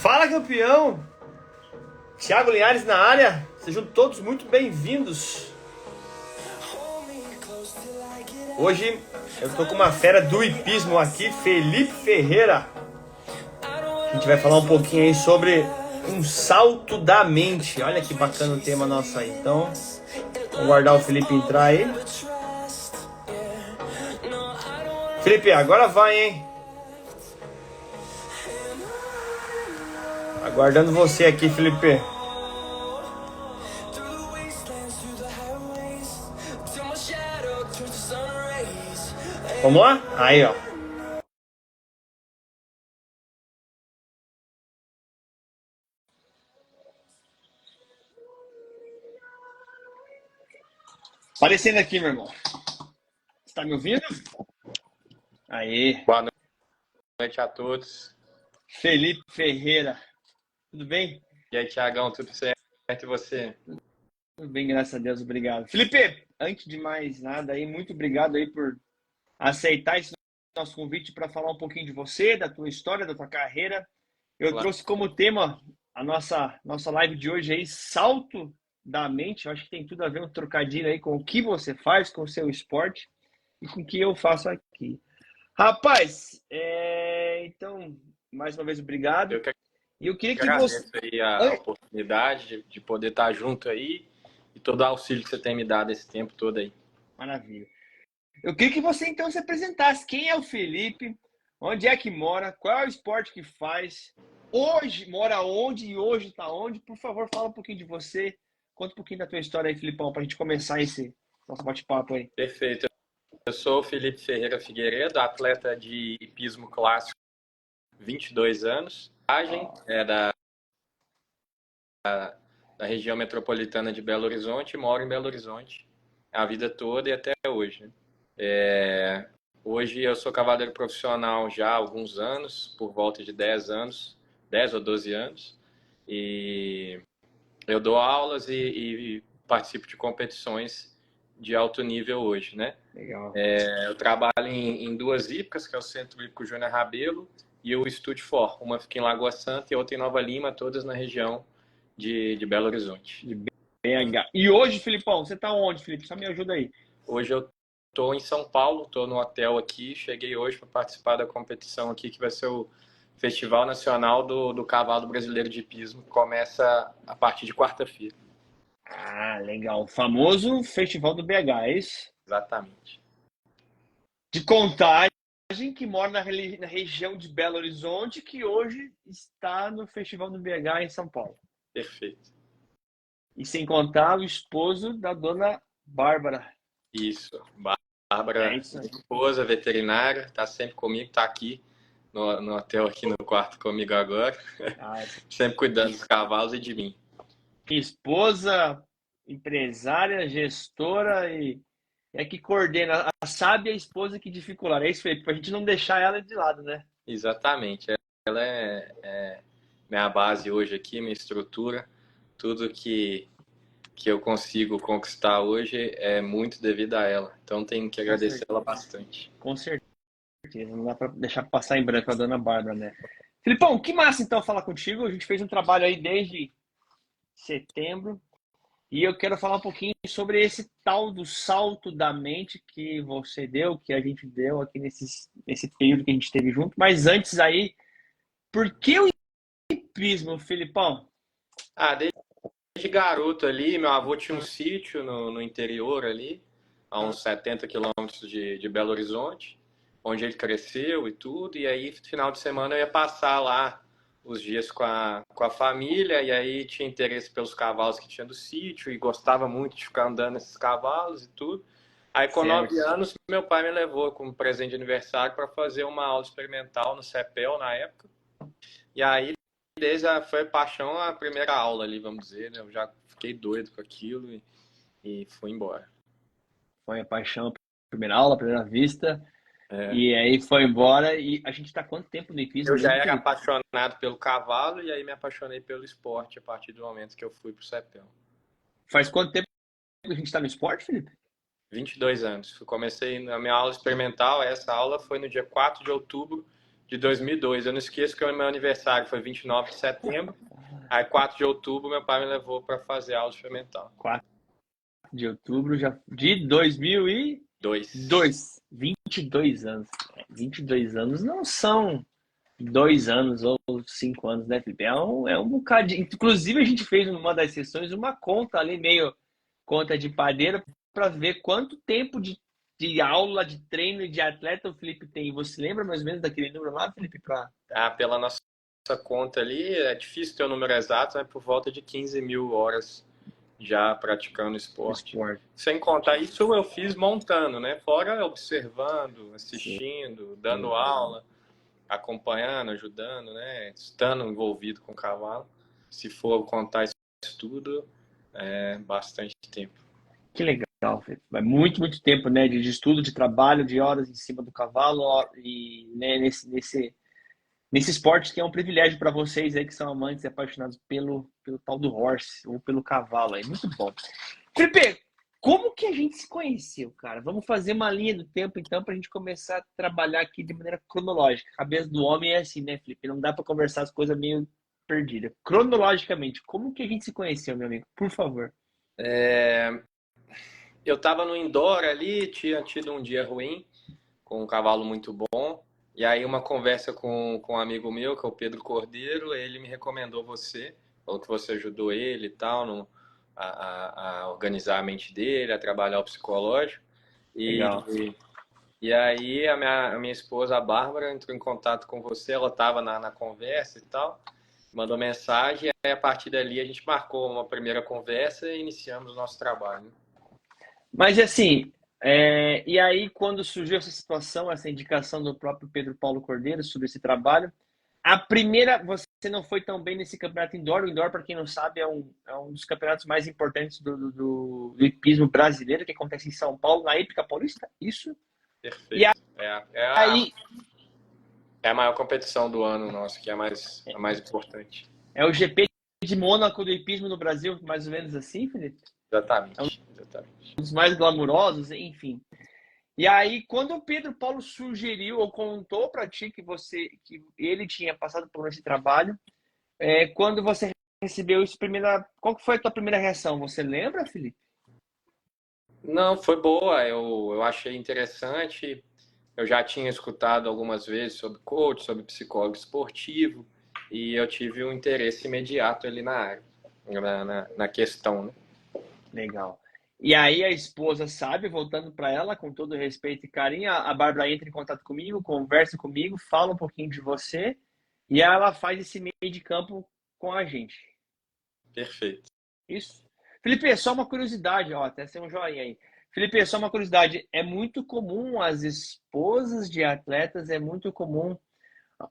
Fala, campeão! Thiago Linhares na área, sejam todos muito bem-vindos. Hoje eu tô com uma fera do hipismo aqui, Felipe Ferreira. A gente vai falar um pouquinho aí sobre um salto da mente. Olha que bacana o tema nosso aí. Então, vamos guardar o Felipe entrar aí. Felipe, agora vai, hein? Aguardando você aqui, Felipe. Vamos lá? Aí, ó. Aparecendo aqui, meu irmão. Você tá me ouvindo? Aí. Boa noite a todos. Felipe Ferreira. Tudo bem? E aí, Thiagão, tudo certo? E você? Tudo bem, graças a Deus, obrigado. Felipe, antes de mais nada aí, muito obrigado aí por aceitar esse nosso convite para falar um pouquinho de você, da tua história, da tua carreira. Eu Claro. trouxe como tema a nossa live de hoje aí, salto da mente. Eu acho que tem tudo a ver, um trocadilho aí com o que você faz, com o seu esporte e com o que eu faço aqui. Rapaz, então, mais uma vez, obrigado. Eu que E eu queria que agradeço você... aí a oportunidade de poder estar junto aí e todo o auxílio que você tem me dado esse tempo todo aí. Maravilha. Eu queria que você então se apresentasse. Quem é o Felipe? Onde é que mora? Qual é o esporte que faz? Hoje mora onde e hoje está onde? Por favor, fala um pouquinho de você. Conta um pouquinho da tua história aí, Filipão, para a gente começar esse nosso bate-papo aí. Perfeito. Eu sou o Felipe Ferreira Figueiredo, atleta de hipismo clássico, 22 anos. É da região metropolitana de Belo Horizonte, moro em Belo Horizonte a vida toda e até hoje. Hoje eu sou cavaleiro profissional já há alguns anos, por volta de 10 anos, 10 ou 12 anos, e eu dou aulas e participo de competições de alto nível hoje, né? Legal. Eu trabalho em duas hípicas, que é o Centro Hípico Júnior Rabelo e o Estúdio For. Uma fica em Lagoa Santa e outra em Nova Lima, todas na região de Belo Horizonte. De BH. E hoje, Filipão, você tá onde, Felipe? Só me ajuda aí. Hoje eu estou em São Paulo, estou no hotel aqui, cheguei hoje para participar da competição aqui, que vai ser o Festival Nacional do Cavalo Brasileiro de Hipismo, que começa a partir de quarta-feira. Ah, legal. O famoso Festival do BH, é isso? Exatamente. De Contagem, que mora na região de Belo Horizonte, que hoje está no Festival do BH em São Paulo. Perfeito. E sem contar o esposo da dona Bárbara. Isso. Bárbara, É isso aí. minha esposa, veterinária, está sempre comigo, está aqui no hotel, aqui no quarto comigo agora, sempre cuidando dos cavalos e de mim. Esposa, empresária, gestora e é que coordena. A sábia esposa que dificulta. É isso, Felipe, para a gente não deixar ela de lado, né? Exatamente. Ela é minha base hoje aqui, minha estrutura. Tudo que eu consigo conquistar hoje é muito devido a ela. Então tenho que agradecer ela bastante. Com certeza. Não dá para deixar passar em branco a dona Bárbara, né? Filipão, que massa então falar contigo. A gente fez um trabalho aí desde setembro. E eu quero falar um pouquinho sobre esse tal do salto da mente que você deu, que a gente deu aqui nesse período que a gente esteve junto. Mas antes aí, por que o hipismo, Filipão? Desde garoto ali, meu avô tinha um sítio no interior ali, a uns 70 quilômetros de Belo Horizonte, onde ele cresceu e tudo. E aí, final de semana, eu ia passar lá os dias com a família, e aí tinha interesse pelos cavalos que tinha do sítio, e gostava muito de ficar andando nesses cavalos e tudo. Aí, com 9 anos, meu pai me levou como presente de aniversário para fazer uma aula experimental no CEPEL na época. E aí, foi paixão a primeira aula ali, vamos dizer, né? Eu já fiquei doido com aquilo e fui embora. Foi a paixão, primeira aula, primeira vista. E aí foi embora. E a gente está quanto tempo no hipismo? Eu já era apaixonado pelo cavalo e aí me apaixonei pelo esporte a partir do momento que eu fui pro CEPEL. Faz quanto tempo que a gente está no esporte, Felipe? 22 anos. Comecei na minha aula experimental, essa aula foi no dia 4 de outubro de 2002. Eu não esqueço que o meu aniversário foi 29 de setembro. Aí 4 de outubro meu pai me levou para fazer aula de fermentar. 4 de outubro já de 2002. 22 anos. 22 anos não são 2 anos ou 5 anos, né, Felipe? É um bocadinho. Inclusive, a gente fez numa das sessões uma conta ali, meio conta de padeiro, para ver quanto tempo de aula, de treino e de atleta o Felipe tem. Você lembra mais ou menos daquele número lá, Felipe? Pela nossa conta ali, é difícil ter o número exato, é por volta de 15 mil horas já praticando esporte. Sem contar isso, eu fiz montando, né? Fora observando, assistindo, dando aula, acompanhando, ajudando, né? Estando envolvido com o cavalo. Se for contar isso tudo, é bastante tempo. Que legal, Felipe. É muito, muito tempo, né? De estudo, de trabalho, de horas em cima do cavalo e né, nesse esporte que é um privilégio para vocês aí que são amantes e apaixonados pelo tal do horse ou pelo cavalo aí. Muito bom. Felipe, como que a gente se conheceu, cara? Vamos fazer uma linha do tempo, então, para a gente começar a trabalhar aqui de maneira cronológica. A cabeça do homem é assim, né, Felipe? Não dá para conversar as coisas meio perdidas. Cronologicamente, como que a gente se conheceu, meu amigo? Por favor. Eu estava no indoor ali, tinha tido um dia ruim, com um cavalo muito bom. E aí uma conversa com um amigo meu, que é o Pedro Cordeiro, ele me recomendou você, falou que você ajudou ele e tal, a organizar a mente dele, a trabalhar o psicológico. Legal. E aí a minha esposa, a Bárbara, entrou em contato com você, ela estava na conversa e tal, mandou mensagem, e aí a partir dali a gente marcou uma primeira conversa e iniciamos o nosso trabalho. Mas assim, e aí quando surgiu essa situação, essa indicação do próprio Pedro Paulo Cordeiro sobre esse trabalho, a primeira, você não foi tão bem nesse campeonato indoor. O indoor, para quem não sabe, é um dos campeonatos mais importantes do hipismo brasileiro, que acontece em São Paulo, na Hípica Paulista, isso? Perfeito. Aí, é a maior competição do ano nosso, que é a mais importante. é o GP de Mônaco do hipismo no Brasil, mais ou menos assim, Felipe? Exatamente. Um dos mais glamurosos, enfim. E aí, quando o Pedro Paulo sugeriu ou contou para ti que ele tinha passado por esse trabalho, quando você recebeu isso, qual foi a tua primeira reação? Você lembra, Felipe? Não, foi boa. Eu achei interessante. Eu já tinha escutado algumas vezes sobre coach, sobre psicólogo esportivo, e eu tive um interesse imediato ali na área, na questão, né? Legal. E aí a esposa sabe, voltando para ela, com todo respeito e carinho, a Bárbara entra em contato comigo, conversa comigo, fala um pouquinho de você, e ela faz esse meio de campo com a gente. Perfeito. Isso. Felipe, só uma curiosidade, ó, até ser um joinha aí. Felipe, só uma curiosidade, é muito comum as esposas de atletas, é muito comum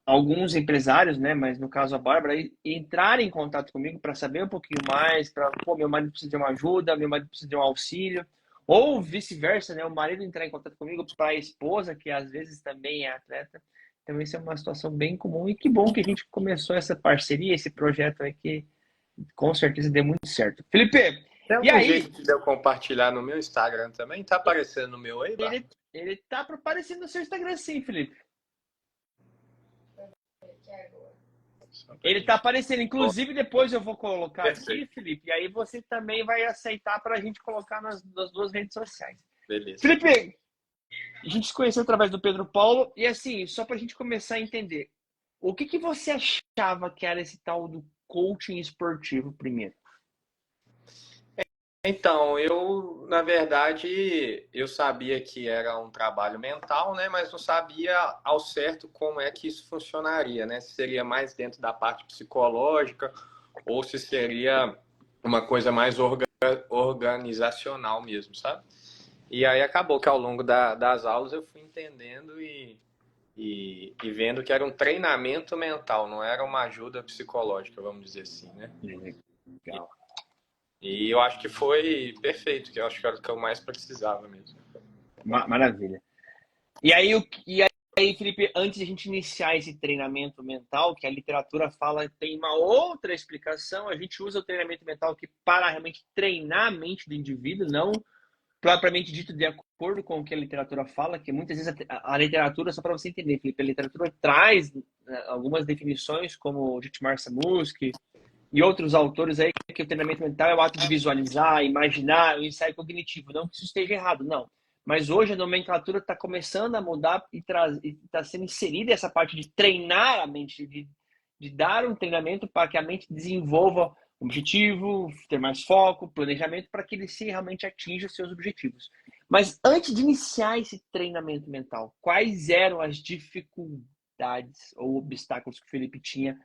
alguns empresários, né, mas no caso a Bárbara, entrarem em contato comigo para saber um pouquinho mais, meu marido precisa de uma ajuda, meu marido precisa de um auxílio, ou vice-versa, né, o marido entrar em contato comigo para a esposa, que às vezes também é atleta. Então isso é uma situação bem comum e que bom que a gente começou essa parceria, esse projeto aí que com certeza deu muito certo. Felipe, Tem e algum aí? jeito de eu compartilhar no meu Instagram também? Tá aparecendo no meu aí, Bá? Ele tá aparecendo no seu Instagram sim, Felipe. Ele tá aparecendo. Inclusive, depois eu vou colocar aqui, Felipe, e aí você também vai aceitar para a gente colocar nas duas redes sociais. Beleza. Felipe, a gente se conheceu através do Pedro Paulo, e assim, só para a gente começar a entender, o que você achava que era esse tal do coaching esportivo primeiro? Então, na verdade, eu sabia que era um trabalho mental, né, mas não sabia ao certo como é que isso funcionaria, né? Se seria mais dentro da parte psicológica ou se seria uma coisa mais organizacional mesmo, sabe? E aí acabou que ao longo das aulas eu fui entendendo e vendo que era um treinamento mental, não era uma ajuda psicológica, vamos dizer assim, né? Legal. E eu acho que foi perfeito, que eu acho que era o que eu mais precisava mesmo. Maravilha. E aí, Felipe, antes de a gente iniciar esse treinamento mental, que a literatura fala tem uma outra explicação, a gente usa o treinamento mental aqui para realmente treinar a mente do indivíduo, não propriamente dito de acordo com o que a literatura fala, que muitas vezes a literatura, só para você entender, Felipe, a literatura traz algumas definições, como o Jitmar Samuski e outros autores aí, que o treinamento mental é o ato de visualizar, imaginar, o ensaio cognitivo. Não que isso esteja errado, não. Mas hoje a nomenclatura está começando a mudar e está sendo inserida essa parte de treinar a mente, de dar um treinamento para que a mente desenvolva objetivo, ter mais foco, planejamento, para que ele se realmente atinja os seus objetivos. Mas antes de iniciar esse treinamento mental, quais eram as dificuldades ou obstáculos que o Felipe tinha,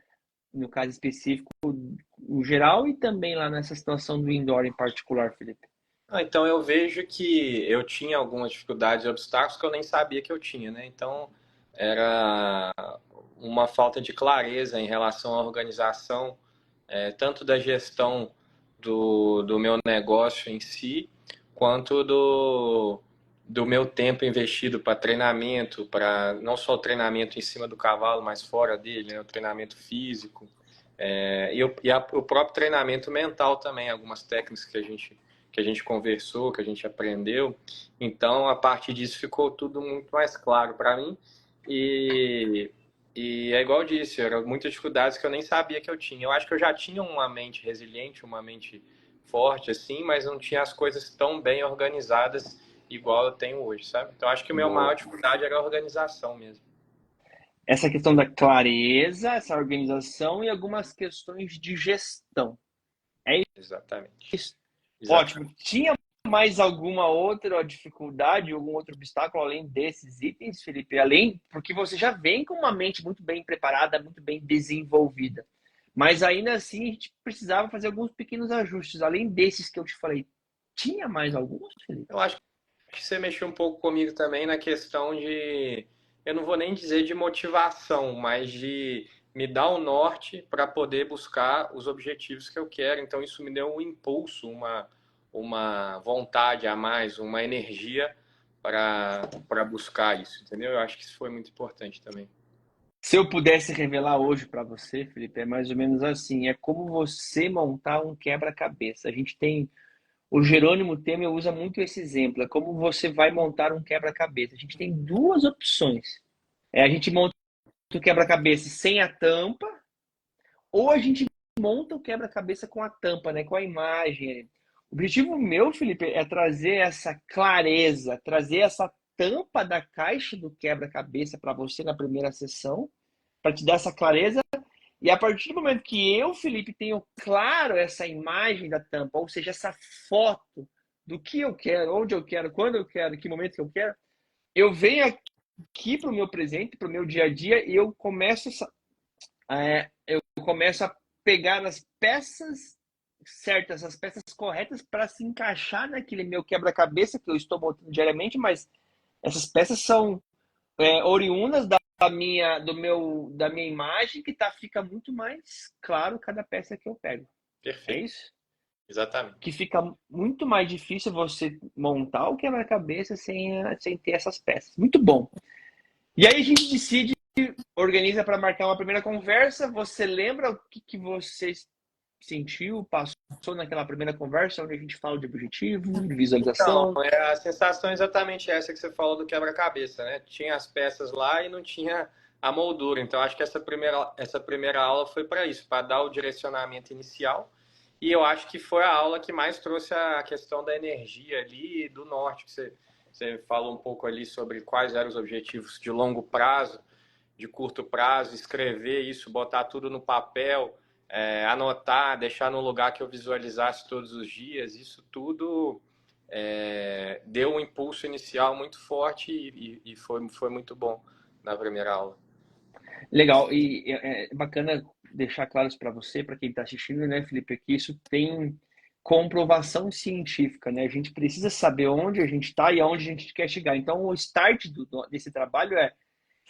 no caso específico, no geral, e também lá nessa situação do indoor em particular, Felipe? Então eu vejo que eu tinha algumas dificuldades e obstáculos que eu nem sabia que eu tinha, né? Então era uma falta de clareza em relação à organização, tanto da gestão do meu negócio em si, quanto do meu tempo investido para treinamento, para não só o treinamento em cima do cavalo, mas fora dele, né? O treinamento físico, o próprio treinamento mental também, algumas técnicas que a gente conversou, que a gente aprendeu. Então, a partir disso ficou tudo muito mais claro para mim. E, e é igual eu disse, eram muitas dificuldades que eu nem sabia que eu tinha. Eu acho que eu já tinha uma mente resiliente, uma mente forte, assim, mas não tinha as coisas tão bem organizadas igual eu tenho hoje, sabe? Então, acho que a minha maior Boa. dificuldade era a organização mesmo. Essa questão da clareza, essa organização e algumas questões de gestão. É Exatamente. isso. Ótimo. Exatamente. Tinha mais alguma outra dificuldade, algum outro obstáculo além desses itens, Felipe? Além, porque você já vem com uma mente muito bem preparada, muito bem desenvolvida. Mas ainda assim, a gente precisava fazer alguns pequenos ajustes, além desses que eu te falei. Tinha mais alguns, Felipe? Eu acho que você mexeu um pouco comigo também na questão de, eu não vou nem dizer de motivação, mas de me dar um norte para poder buscar os objetivos que eu quero. Então isso me deu um impulso, uma vontade a mais, uma energia para buscar isso, entendeu? Eu acho que isso foi muito importante também. Se eu pudesse revelar hoje para você, Felipe, é mais ou menos assim. É como você montar um quebra-cabeça. A gente tem O Jerônimo Temer usa muito esse exemplo. É como você vai montar um quebra-cabeça. A gente tem duas opções. A gente monta o quebra-cabeça sem a tampa, ou a gente monta o quebra-cabeça com a tampa, né? Com a imagem. O objetivo meu, Felipe, é trazer essa clareza, trazer essa tampa da caixa do quebra-cabeça para você na primeira sessão, para te dar essa clareza. E a partir do momento que eu, Felipe, tenho claro essa imagem da tampa, ou seja, essa foto do que eu quero, onde eu quero, quando eu quero, que momento que eu quero, eu venho aqui para o meu presente, para o meu dia a dia, e eu começo a pegar as peças certas, as peças corretas para se encaixar naquele meu quebra-cabeça que eu estou montando diariamente, mas essas peças são oriundas da minha imagem, que fica muito mais claro cada peça que eu pego. É Perfeito. isso? Que Exatamente. fica muito mais difícil você montar o quebra-cabeça sem ter essas peças. Muito bom. E aí a gente decide, organiza para marcar uma primeira conversa. Você lembra o que você sentiu, passou naquela primeira conversa, onde a gente fala de objetivo, de Então, visualização? a sensação é exatamente essa que você falou do quebra-cabeça, né? Tinha as peças lá e não tinha a moldura. Então, acho que essa primeira aula foi para isso, para dar o direcionamento inicial. E eu acho que foi a aula que mais trouxe a questão da energia ali e do norte, que você falou um pouco ali sobre quais eram os objetivos de longo prazo, de curto prazo, escrever isso, botar tudo no papel, anotar, deixar num lugar que eu visualizasse todos os dias. Isso tudo deu um impulso inicial muito forte e foi muito bom na primeira aula. Legal, e é bacana deixar claro isso para você, para quem está assistindo, né, Felipe, que isso tem comprovação científica, né? A gente precisa saber onde a gente está e aonde a gente quer chegar. Então, o start desse trabalho é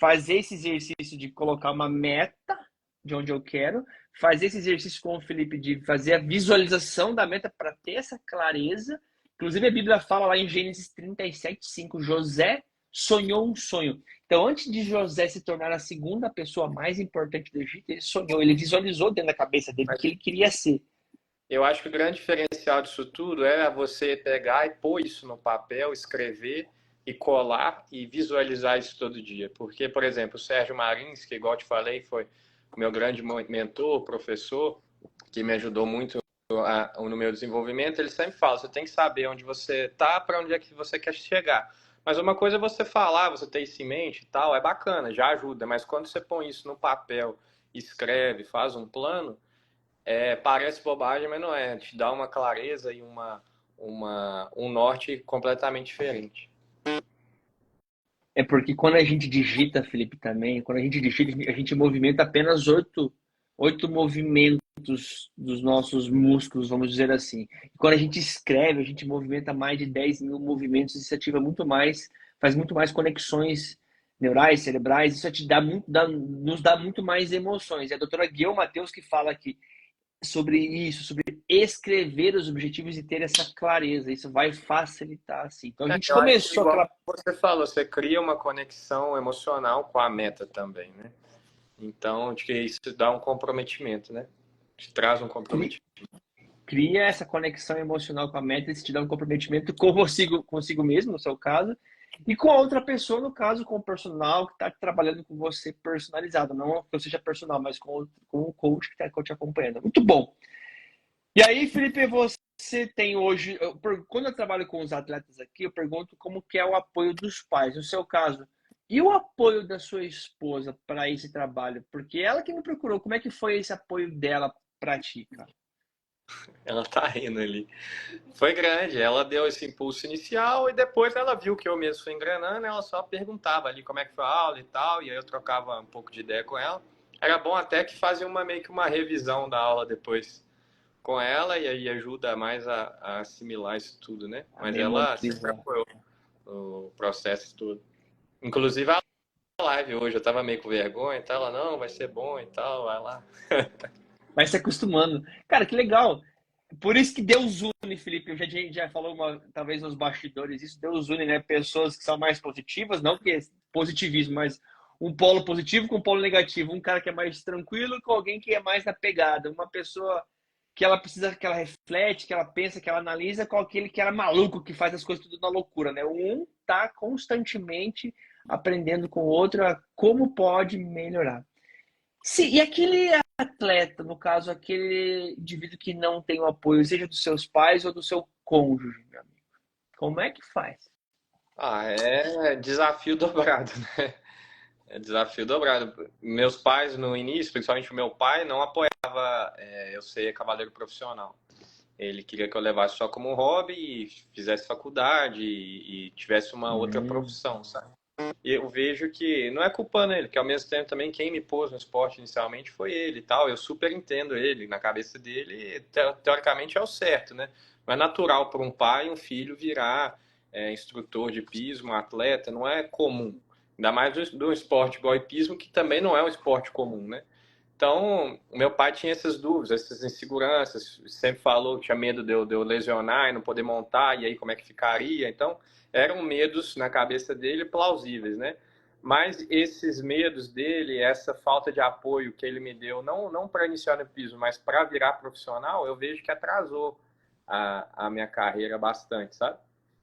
fazer esse exercício de colocar uma meta de onde eu quero, fazer esse exercício com o Felipe de fazer a visualização da meta para ter essa clareza. Inclusive, a Bíblia fala lá em Gênesis 37:5, José sonhou um sonho. Então, antes de José se tornar a segunda pessoa mais importante do Egito, ele sonhou, ele visualizou dentro da cabeça dele o Mas, que ele queria ser. Eu acho que o grande diferencial disso tudo é você pegar e pôr isso no papel, escrever e colar e visualizar isso todo dia. Porque, por exemplo, o Sérgio Marins, que igual eu te falei, foi o meu grande mentor, professor, que me ajudou muito no meu desenvolvimento, ele sempre fala, você tem que saber onde você está, para onde é que você quer chegar. Mas uma coisa é você falar, você ter isso em mente e tal, é bacana, já ajuda. Mas quando você põe isso no papel, escreve, faz um plano, parece bobagem, mas não é. Te dá uma clareza e um norte completamente diferente. É porque quando a gente digita, Felipe, também, quando a gente digita, a gente movimenta apenas oito movimentos dos nossos músculos, vamos dizer assim. E quando a gente escreve, a gente movimenta mais de 10 mil movimentos, isso ativa muito mais, faz muito mais conexões neurais, cerebrais, isso te dá muito, nos dá muito mais emoções. É a doutora Guiel Mateus que fala aqui sobre isso, sobre escrever os objetivos e ter essa clareza. Isso vai facilitar, assim. Então a gente Eu acho que, começou igual aquela. você falou, você cria uma conexão emocional com a meta também, né? Então, acho que isso dá um comprometimento, né? Te traz um comprometimento. Cria essa conexão emocional com a meta, isso te dá um comprometimento consigo mesmo, no seu caso, e com a outra pessoa, no caso, com o personal que está trabalhando com você personalizado. Não que eu seja personal, mas com o coach que está te acompanhando. Muito bom. E aí, Felipe, você tem hoje. Quando eu trabalho com os atletas aqui, eu pergunto como que é o apoio dos pais. No seu caso, e o apoio da sua esposa para esse trabalho? Porque ela que me procurou, como é que foi esse apoio dela para ti, cara? Ela tá rindo ali. Foi grande, ela deu esse impulso inicial e depois ela viu que eu mesmo fui engrenando, ela só perguntava ali como é que foi a aula e tal, e aí eu trocava um pouco de ideia com ela. Era bom até que fazia meio que uma revisão da aula depois com ela, e aí ajuda mais a assimilar isso tudo, né? A Mas ela sempre memorizar. apoiou o processo todo. Inclusive a live hoje, eu tava meio com vergonha e tal, ela, não, vai ser bom e tal, vai lá. Vai se acostumando. Cara, que legal. Por isso que Deus une, Felipe. A gente já falou talvez nos bastidores isso. Deus une, né? Pessoas que são mais positivas, não que é positivismo, mas um polo positivo com um polo negativo. Um cara que é mais tranquilo com alguém que é mais na pegada. Uma pessoa que ela precisa, que ela reflete, que ela pensa, que ela analisa, com aquele que era maluco, que faz as coisas tudo na loucura, né? Um tá constantemente aprendendo com o outro a como pode melhorar. Sim, e aquele atleta, no caso, aquele indivíduo que não tem o apoio, seja dos seus pais ou do seu cônjuge, meu amigo, como é que faz? Ah, é desafio dobrado, né? É desafio dobrado. Meus pais, no início, principalmente o meu pai, não apoiava eu ser cavaleiro profissional. Ele queria que eu levasse só como um hobby e fizesse faculdade e tivesse uma outra Hum, profissão, sabe? E eu vejo que não é culpando ele, que ao mesmo tempo também quem me pôs no esporte inicialmente foi ele e tal. Eu super entendo ele, na cabeça dele, teoricamente é o certo, né? Não é natural para um pai e um filho virar instrutor de hipismo, atleta, não é comum. Ainda mais do esporte igual hipismo, que também não é um esporte comum, né? Então, meu pai tinha essas dúvidas, essas inseguranças, sempre falou que tinha medo de eu lesionar e não poder montar, e aí como é que ficaria. Então, eram medos na cabeça dele plausíveis, né? Mas esses medos dele, essa falta de apoio que ele me deu, não para iniciar no piso, mas para virar profissional, eu vejo que atrasou a minha carreira bastante, sabe?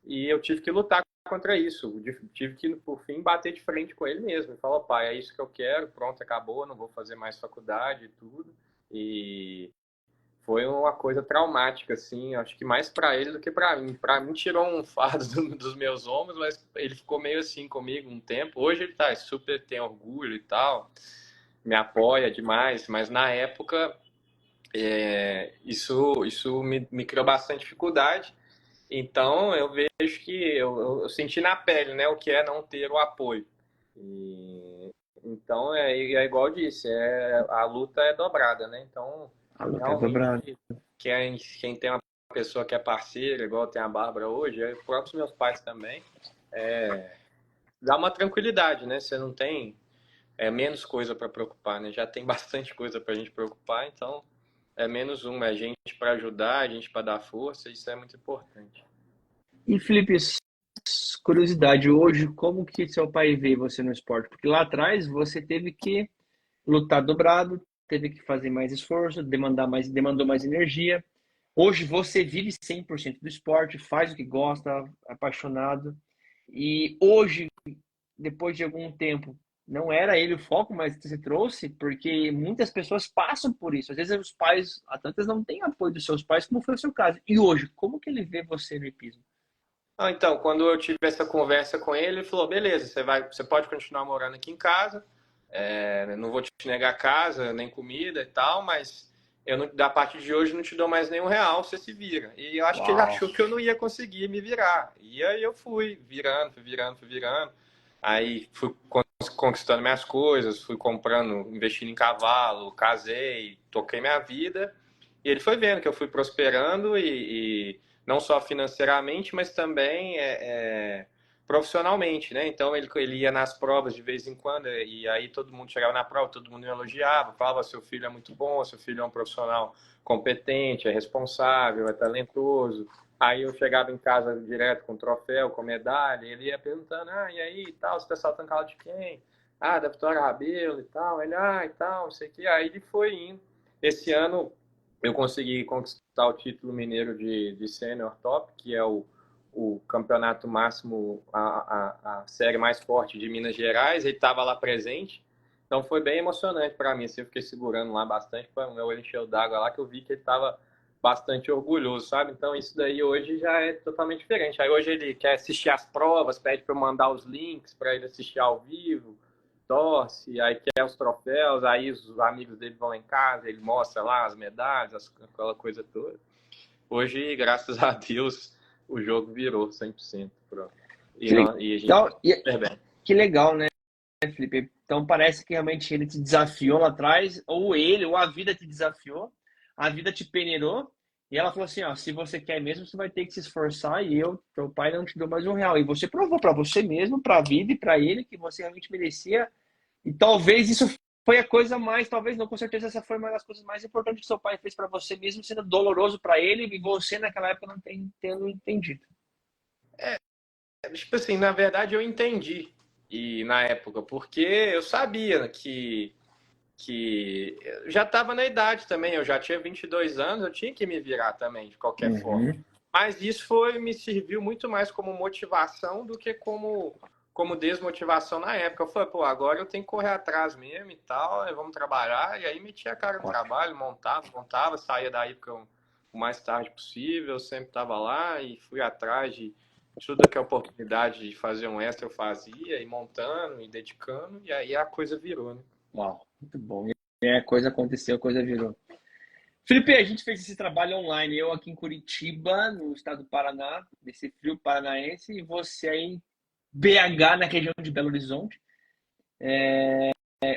E eu tive que lutar contra isso. Tive que, por fim, bater de frente com ele mesmo. E falar, pai, é isso que eu quero, pronto, acabou, não vou fazer mais faculdade e tudo. E foi uma coisa traumática, assim, acho que mais para ele do que para mim. Para mim tirou um fardo dos meus ombros, mas ele ficou meio assim comigo um tempo. Hoje ele tá super, tem orgulho e tal, me apoia demais, mas na época isso me criou bastante dificuldade. Então eu vejo que eu senti na pele, né, o que é não ter o apoio. E, então é igual eu disse, a luta é dobrada, né? Então a luta é dobrada. realmente quem tem uma pessoa que é parceira, igual tem a Bárbara hoje, é os próprios meus pais também, dá uma tranquilidade, né? Você não tem menos coisa para preocupar, né? Já tem bastante coisa para a gente preocupar, então é menos uma, é gente para ajudar, gente para dar força, isso é muito importante. E Felipe, curiosidade, hoje, como que seu pai vê você no esporte? Porque lá atrás você teve que lutar dobrado, teve que fazer mais esforço, demandou mais energia. Hoje você vive 100% do esporte, faz o que gosta, apaixonado. E hoje, depois de algum tempo, não era ele o foco, mas você trouxe, porque muitas pessoas passam por isso. Às vezes os pais, atletas, não têm apoio dos seus pais, como foi o seu caso. E hoje, como que ele vê você no hipismo? Ah, então, quando eu tive essa conversa com ele, ele falou: beleza, você pode continuar morando aqui em casa, não vou te negar casa, nem comida e tal, mas eu não, da partir de hoje não te dou mais nenhum real, você se vira. E eu acho que ele Uau! achou que eu não ia conseguir me virar. E aí eu fui virando, fui virando, fui virando. Aí fui conquistando minhas coisas, fui comprando, investindo em cavalo, casei, toquei minha vida. E ele foi vendo que eu fui prosperando e não só financeiramente, mas também profissionalmente, né? Então ele ia nas provas de vez em quando e aí todo mundo chegava na prova, todo mundo me elogiava, falava: seu filho é muito bom, seu filho é um profissional competente, é responsável, é talentoso. Aí eu chegava em casa direto com troféu, com medalha, e ele ia perguntando: ah, e aí, e tal, você tá saltando calo de quem? Ah, da Vitória Rabelo e tal. Ele, e tal, não sei o que. Aí ele foi indo. Esse ano eu consegui conquistar o título mineiro de Senior Top, que é o campeonato máximo, a série mais forte de Minas Gerais. Ele estava lá presente. Então foi bem emocionante para mim. Assim, eu fiquei segurando lá bastante, para o meu olho encheu d'água lá, que eu vi que ele estava bastante orgulhoso, sabe? Então isso daí hoje já é totalmente diferente. Aí hoje ele quer assistir as provas, pede para eu mandar os links para ele assistir ao vivo, torce, aí quer os troféus, aí os amigos dele vão lá em casa, ele mostra lá as medalhas, aquela coisa toda. Hoje, graças a Deus, o jogo virou 100%. Pronto. E, Que não, e a gente legal, super bem. que legal, né, Felipe? Então parece que realmente ele te desafiou lá atrás, ou ele, ou a vida te desafiou, a vida te peneirou, e ela falou assim, ó, se você quer mesmo, você vai ter que se esforçar, e eu, teu pai, não te dou mais um real. E você provou para você mesmo, para a vida e para ele, que você realmente merecia. E talvez isso foi a coisa mais, talvez não, com certeza essa foi uma das coisas mais importantes que seu pai fez para você, mesmo sendo doloroso para ele, e você naquela época não tendo entendido. Tipo assim, na verdade eu entendi e na época, porque eu sabia que eu já estava na idade também, eu já tinha 22 anos, eu tinha que me virar também, de qualquer forma. Uhum. Mas isso me serviu muito mais como motivação do que como desmotivação na época. Eu falei, pô, agora eu tenho que correr atrás mesmo e tal, vamos trabalhar. E aí meti a cara no Ótimo. trabalho, montava, saía da época o mais tarde possível, sempre estava lá e fui atrás de tudo que é oportunidade de fazer um extra eu fazia, e montando, e dedicando, e aí a coisa virou, né? Uau, muito bom. E a coisa aconteceu, a coisa virou. Felipe, a gente fez esse trabalho online, eu aqui em Curitiba, no estado do Paraná, nesse frio paranaense, e você aí em BH, na região de Belo Horizonte.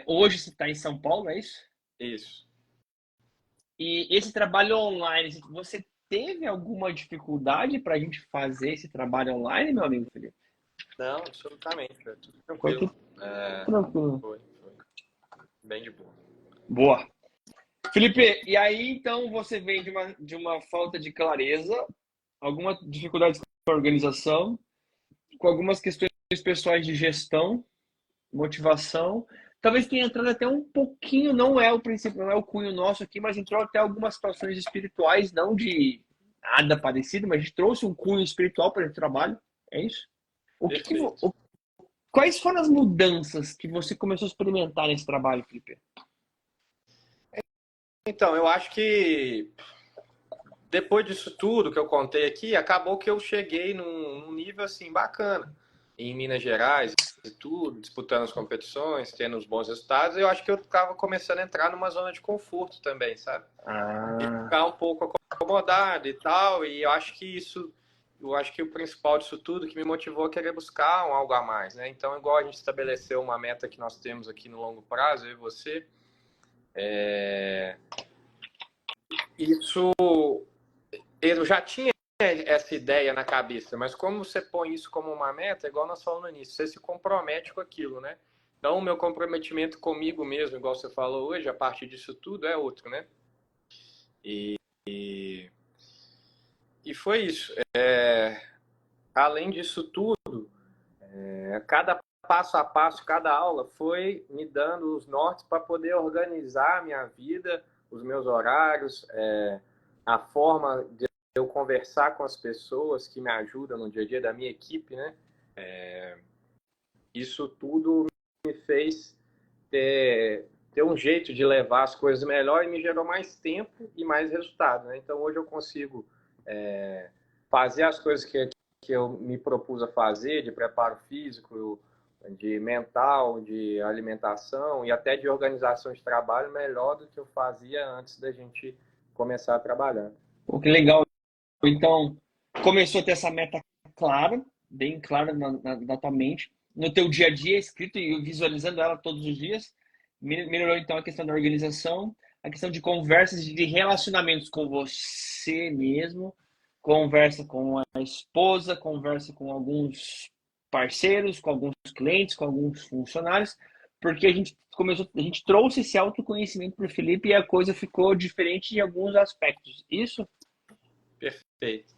Hoje você está em São Paulo, é isso? Isso. E esse trabalho online, você teve alguma dificuldade para a gente fazer esse trabalho online, meu amigo Felipe? Não, absolutamente, foi tudo Foi tranquilo. tudo tranquilo. Foi bem de boa. Boa. Felipe, e aí então você vem de uma falta de clareza, alguma dificuldade com a organização, com algumas questões pessoais de gestão, motivação. Talvez tenha entrado até um pouquinho, não é o princípio, não é o cunho nosso aqui, mas entrou até algumas situações espirituais, não de nada parecido, mas a gente trouxe um cunho espiritual para o trabalho. É isso? O que que, Perfeito. quais foram as mudanças que você começou a experimentar nesse trabalho, Felipe? Então, eu acho que depois disso tudo que eu contei aqui, acabou que eu cheguei num nível assim bacana em Minas Gerais e tudo, disputando as competições, tendo os bons resultados. Eu acho que eu estava começando a entrar numa zona de conforto também, sabe? De Ah, ficar um pouco acomodado e tal. E eu acho que o principal disso tudo que me motivou a querer buscar algo a mais, né? Então, igual a gente estabeleceu uma meta que nós temos aqui no longo prazo, eu e você, isso eu já tinha essa ideia na cabeça, mas como você põe isso como uma meta, igual nós falamos no início, você se compromete com aquilo, né? Então, o meu comprometimento comigo mesmo, igual você falou hoje, a partir disso tudo é outro, né? E, e foi isso. Além disso tudo, cada passo a passo, cada aula foi me dando os nortes para poder organizar a minha vida, os meus horários, a forma de eu conversar com as pessoas que me ajudam no dia a dia da minha equipe, né? Isso tudo me fez ter um jeito de levar as coisas melhor e me gerou mais tempo e mais resultado, né? Então hoje eu consigo fazer as coisas que eu me propus a fazer, de preparo físico, de mental, de alimentação e até de organização de trabalho melhor do que eu fazia antes da gente começar a trabalhar. Pô, que legal. Então, começou a ter essa meta clara, bem clara na tua mente, no teu dia a dia, escrito e visualizando ela todos os dias. Melhorou, então, a questão da organização, a questão de conversas, de relacionamentos com você mesmo, conversa com a esposa, conversa com alguns parceiros, com alguns clientes, com alguns funcionários, porque a gente trouxe esse autoconhecimento para o Felipe e a coisa ficou diferente em alguns aspectos. Isso? Perfeito.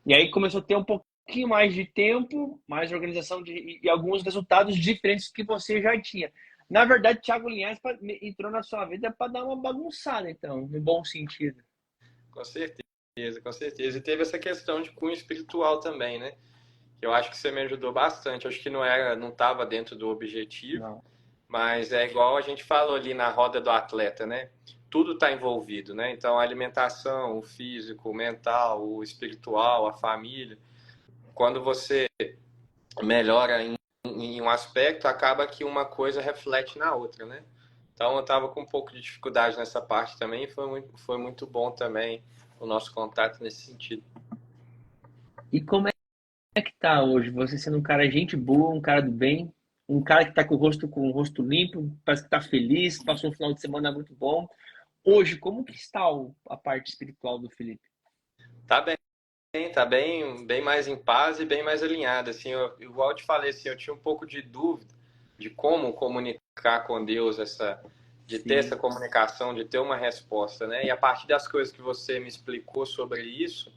E aí começou a ter um pouquinho mais de tempo, mais organização e alguns resultados diferentes que você já tinha. Na verdade, Thiago Linhares entrou na sua vida para dar uma bagunçada, então, no bom sentido. Com certeza, com certeza. E teve essa questão de cunho espiritual também, né? Que eu acho que você me ajudou bastante. Acho que não estava dentro do objetivo, Não. mas é igual a gente falou ali na roda do atleta, né? Tudo está envolvido, né? Então, a alimentação, o físico, o mental, o espiritual, a família. Quando você melhora em um aspecto, acaba que uma coisa reflete na outra, né? Então, eu estava com um pouco de dificuldade nessa parte também e foi muito bom também o nosso contato nesse sentido. E como é que tá hoje? Você sendo um cara gente boa, um cara do bem, um cara que tá com o rosto limpo, parece que tá feliz, passou um final de semana muito bom. Hoje, como que está a parte espiritual do Felipe? Tá bem, tá bem mais em paz e bem mais alinhado. Assim, igual eu te falei, assim, eu tinha um pouco de dúvida de como comunicar com Deus, de ter essa Sim. comunicação, de ter uma resposta, né? E a partir das coisas que você me explicou sobre isso,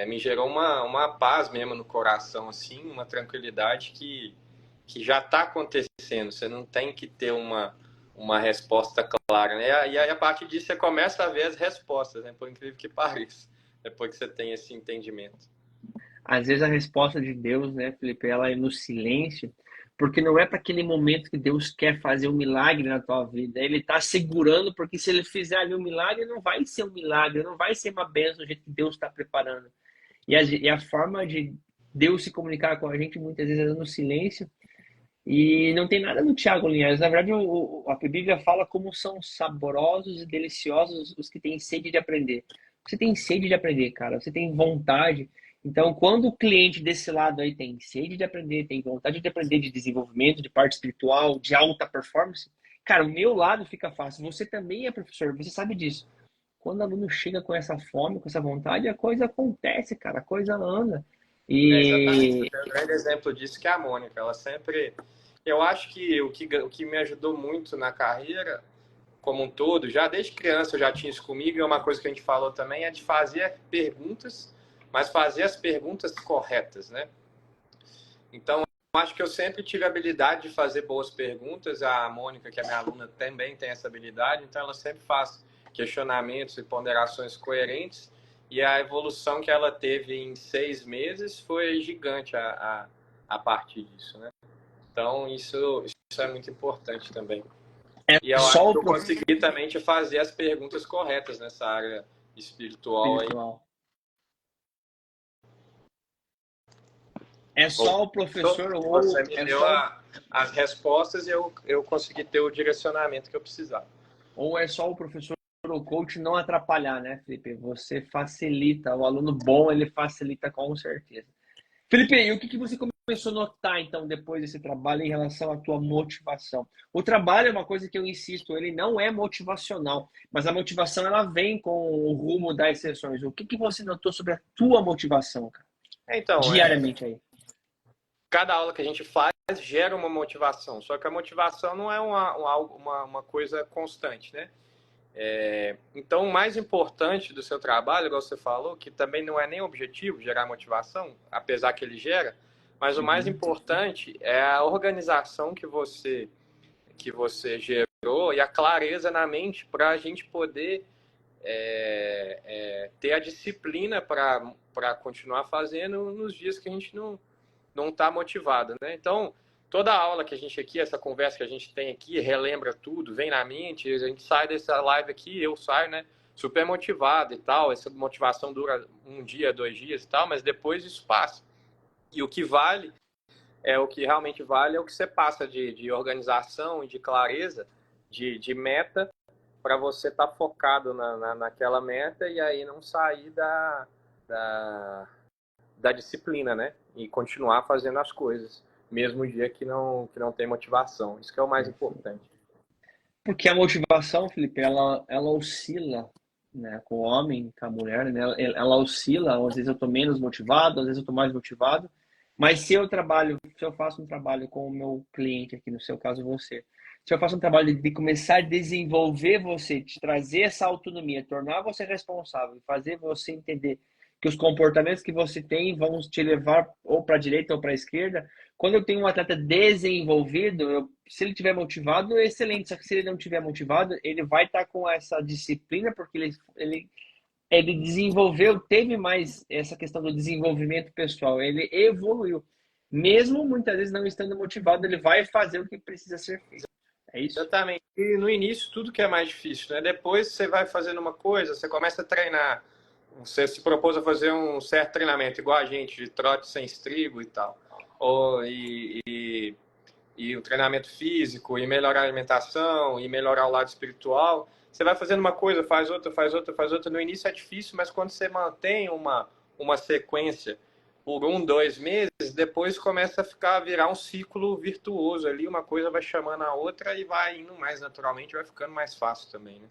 me gerou uma paz mesmo no coração, assim, uma tranquilidade que já está acontecendo. Você não tem que ter uma resposta clara, né? E aí, a partir disso, você começa a ver as respostas, né? Por incrível que pareça, depois que você tem esse entendimento. Às vezes a resposta de Deus, né, Felipe, ela é no silêncio, porque não é para aquele momento que Deus quer fazer um milagre na tua vida. Ele está segurando, porque se ele fizer ali um milagre, não vai ser um milagre, não vai ser uma bênção do jeito que Deus está preparando. E a forma de Deus se comunicar com a gente muitas vezes é no silêncio. E não tem nada no Tiago Linhares. Na verdade, a Bíblia fala como são saborosos e deliciosos os que têm sede de aprender. Você tem sede de aprender, cara. Você tem vontade. Então, quando o cliente desse lado aí tem sede de aprender, tem vontade de aprender de desenvolvimento, de parte espiritual, de alta performance, cara, o meu lado fica fácil. Você também é professor, você sabe disso. Quando o aluno chega com essa fome, com essa vontade, a coisa acontece, cara, a coisa anda. Exatamente. E Tem um grande exemplo disso que é a Mônica. Ela sempre. Eu acho que o que me ajudou muito na carreira, como um todo, já desde criança eu já tinha isso comigo, e uma coisa que a gente falou também é de fazer perguntas, mas fazer as perguntas corretas, né? Então, eu acho que eu sempre tive a habilidade de fazer boas perguntas. A Mônica, que é minha aluna, também tem essa habilidade, então ela sempre faz questionamentos e ponderações coerentes. E a evolução que ela teve em 6 meses foi gigante a partir disso, né? Então, isso é muito importante também. é E eu acho só que o eu consegui também te fazer as perguntas corretas nessa área espiritual aí. espiritual. É só o professor Você ou me é deu só as respostas e eu consegui ter o direcionamento que eu precisava. o professor ou o coach não atrapalhar, né, Felipe? Você facilita, o aluno bom, ele facilita com certeza. Felipe, e o que você começou a notar, então, depois desse trabalho em relação à tua motivação? O trabalho é uma coisa que eu insisto, ele não é motivacional, mas a motivação, ela vem com o rumo das sessões. O que você notou sobre a tua motivação, cara, Então, diariamente aí? cada aula que a gente faz gera uma motivação, só que a motivação não é uma coisa constante, né? Então, o mais importante do seu trabalho, igual você falou, que também não é nem objetivo gerar motivação, apesar que ele gera, mas o mais Uhum. importante é a organização que você gerou e a clareza na mente para a gente poder ter a disciplina para continuar fazendo nos dias que a gente não está motivado, né? Então, toda a aula que a gente aqui, essa conversa que a gente tem aqui, relembra tudo, vem na mente, a gente sai dessa live aqui, eu saio, né? Super motivado e tal, essa motivação dura um dia, 2 dias e tal, mas depois isso passa. E o que vale, o que realmente vale é o que você passa de organização e de clareza, de meta, para você estar focado naquela meta e aí não sair da disciplina, né? E continuar fazendo as coisas, mesmo o dia que não tem motivação. Isso que é o mais importante. Porque a motivação, Felipe, ela oscila, né? Com o homem, com a mulher, né? Ela oscila. Às vezes eu estou menos motivado, às vezes eu estou mais motivado. Mas se eu faço um trabalho com o meu cliente aqui, no seu caso você, se eu faço um trabalho de começar a desenvolver você, te trazer essa autonomia, tornar você responsável, fazer você entender que os comportamentos que você tem vão te levar ou para a direita ou para a esquerda. Quando eu tenho um atleta desenvolvido, se ele tiver motivado, excelente. Só que se ele não tiver motivado, ele vai estar com essa disciplina, porque ele desenvolveu, teve mais essa questão do desenvolvimento pessoal, ele evoluiu. Mesmo muitas vezes não estando motivado, ele vai fazer o que precisa ser feito. É isso? Exatamente. E no início, tudo que é mais difícil, né? Depois você vai fazendo uma coisa, você começa a treinar. Você se propôs a fazer um certo treinamento, igual a gente, de trote sem estribo e tal. E o treinamento físico, e melhorar a alimentação, e melhorar o lado espiritual. Você vai fazendo uma coisa, faz outra, faz outra, faz outra. No início é difícil, mas quando você mantém uma sequência por 1, 2 meses, depois começa a virar um ciclo virtuoso ali, uma coisa vai chamando a outra e vai indo mais naturalmente, vai ficando mais fácil também, né?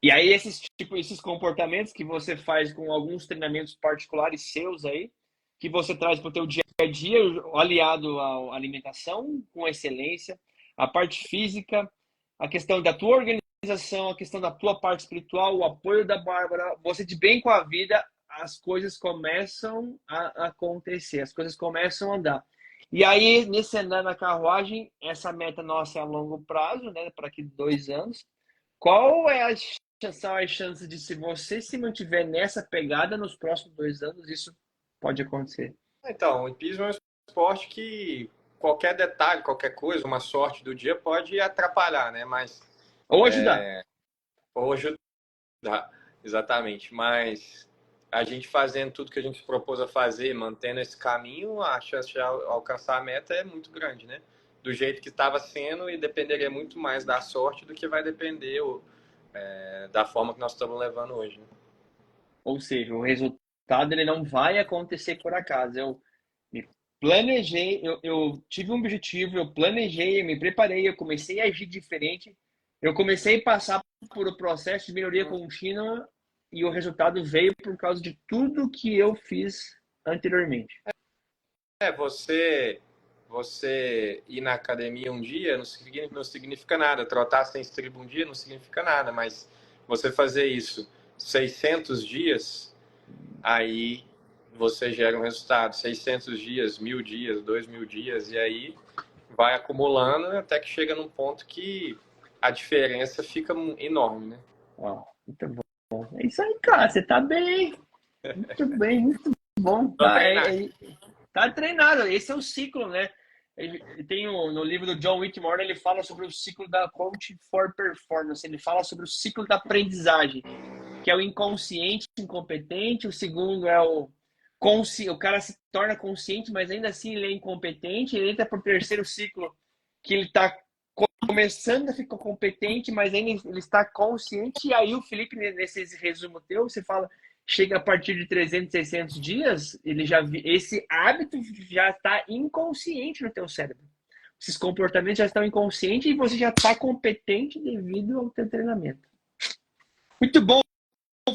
E aí esses comportamentos que você faz com alguns treinamentos particulares seus aí, que você traz para o teu dia a dia, aliado à alimentação com excelência, a parte física, a questão da tua organização, a questão da tua parte espiritual, o apoio da Bárbara, você de bem com a vida, as coisas começam a acontecer, as coisas começam a andar. E aí, nesse andar na carruagem, essa meta nossa é a longo prazo, né, para aqui 2 anos. Qual é são as chances de, se você se mantiver nessa pegada nos próximos 2 anos, isso pode acontecer? Então, o hipismo é um esporte que qualquer detalhe, qualquer coisa, uma sorte do dia pode atrapalhar, né? Mas Ou ajudar. hoje dá, exatamente. Mas a gente fazendo tudo que a gente se propôs a fazer, mantendo esse caminho, a chance de alcançar a meta é muito grande, né? Do jeito que estava sendo, e dependeria muito mais da sorte do que vai depender da forma que nós estamos levando hoje, né? Ou seja, o resultado ele não vai acontecer por acaso. Eu me planejei, eu tive um objetivo, eu planejei, eu me preparei, eu comecei a agir diferente, eu comecei a passar por o processo de melhoria contínua e o resultado veio por causa de tudo que eu fiz anteriormente. Você ir na academia um dia não significa nada, trotar sem estribo um dia não significa nada, mas você fazer isso 600 dias, aí você gera um resultado. 600 dias, 1.000 dias, 2.000 dias, e aí vai acumulando até que chega num ponto que a diferença fica enorme, né? Ó, muito bom. É isso aí, cara. Você tá bem. Muito bem, muito bom. Tô Tá, treinado. tá treinado. Esse é o ciclo, né? Ele tem no livro do John Whitmore, ele fala sobre o ciclo da Coaching for Performance. Ele fala sobre o ciclo da aprendizagem, que é o inconsciente incompetente. O segundo é o cara se torna consciente, mas ainda assim ele é incompetente. Ele entra para o terceiro ciclo, que ele está começando a ficar competente, mas ainda ele está consciente. E aí o Felipe, nesse resumo teu, você fala, chega a partir de 300, 600 dias, esse hábito já está inconsciente no teu cérebro. Esses comportamentos já estão inconscientes e você já está competente devido ao teu treinamento. Muito bom,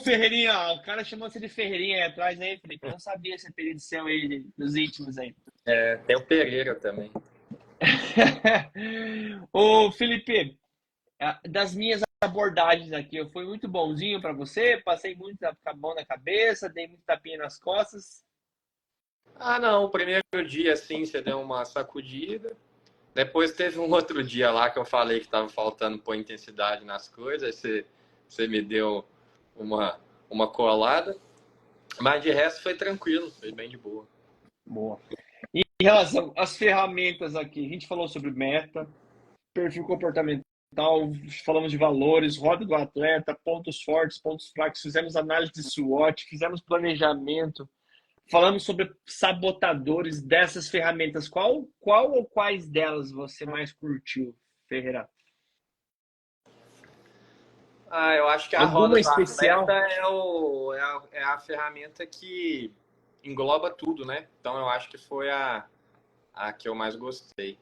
Ferreirinha. O cara chamou você de Ferreirinha aí atrás, aí, Felipe. Eu não sabia esse apelido seu aí, dos íntimos aí. Tem o Pereira também. Ô, Felipe, das minhas abordagens aqui, eu fui muito bonzinho para você, passei muito a mão na cabeça, dei muito tapinha nas costas. Ah, não, o primeiro dia, assim, você deu uma sacudida. Depois teve um outro dia lá que eu falei que estava faltando pôr intensidade nas coisas. Você me deu uma colada. Mas de resto foi tranquilo, foi bem de boa. Boa. E em relação às ferramentas aqui, a gente falou sobre meta, perfil comportamental, falamos de valores, roda do atleta, pontos fortes, pontos fracos, fizemos análise de SWOT, fizemos planejamento, falamos sobre sabotadores dessas ferramentas. Qual ou quais delas você mais curtiu, Ferreira? Eu acho que a roda Alguma do atleta especial? é a ferramenta que engloba tudo, né? Então eu acho que foi a que eu mais gostei.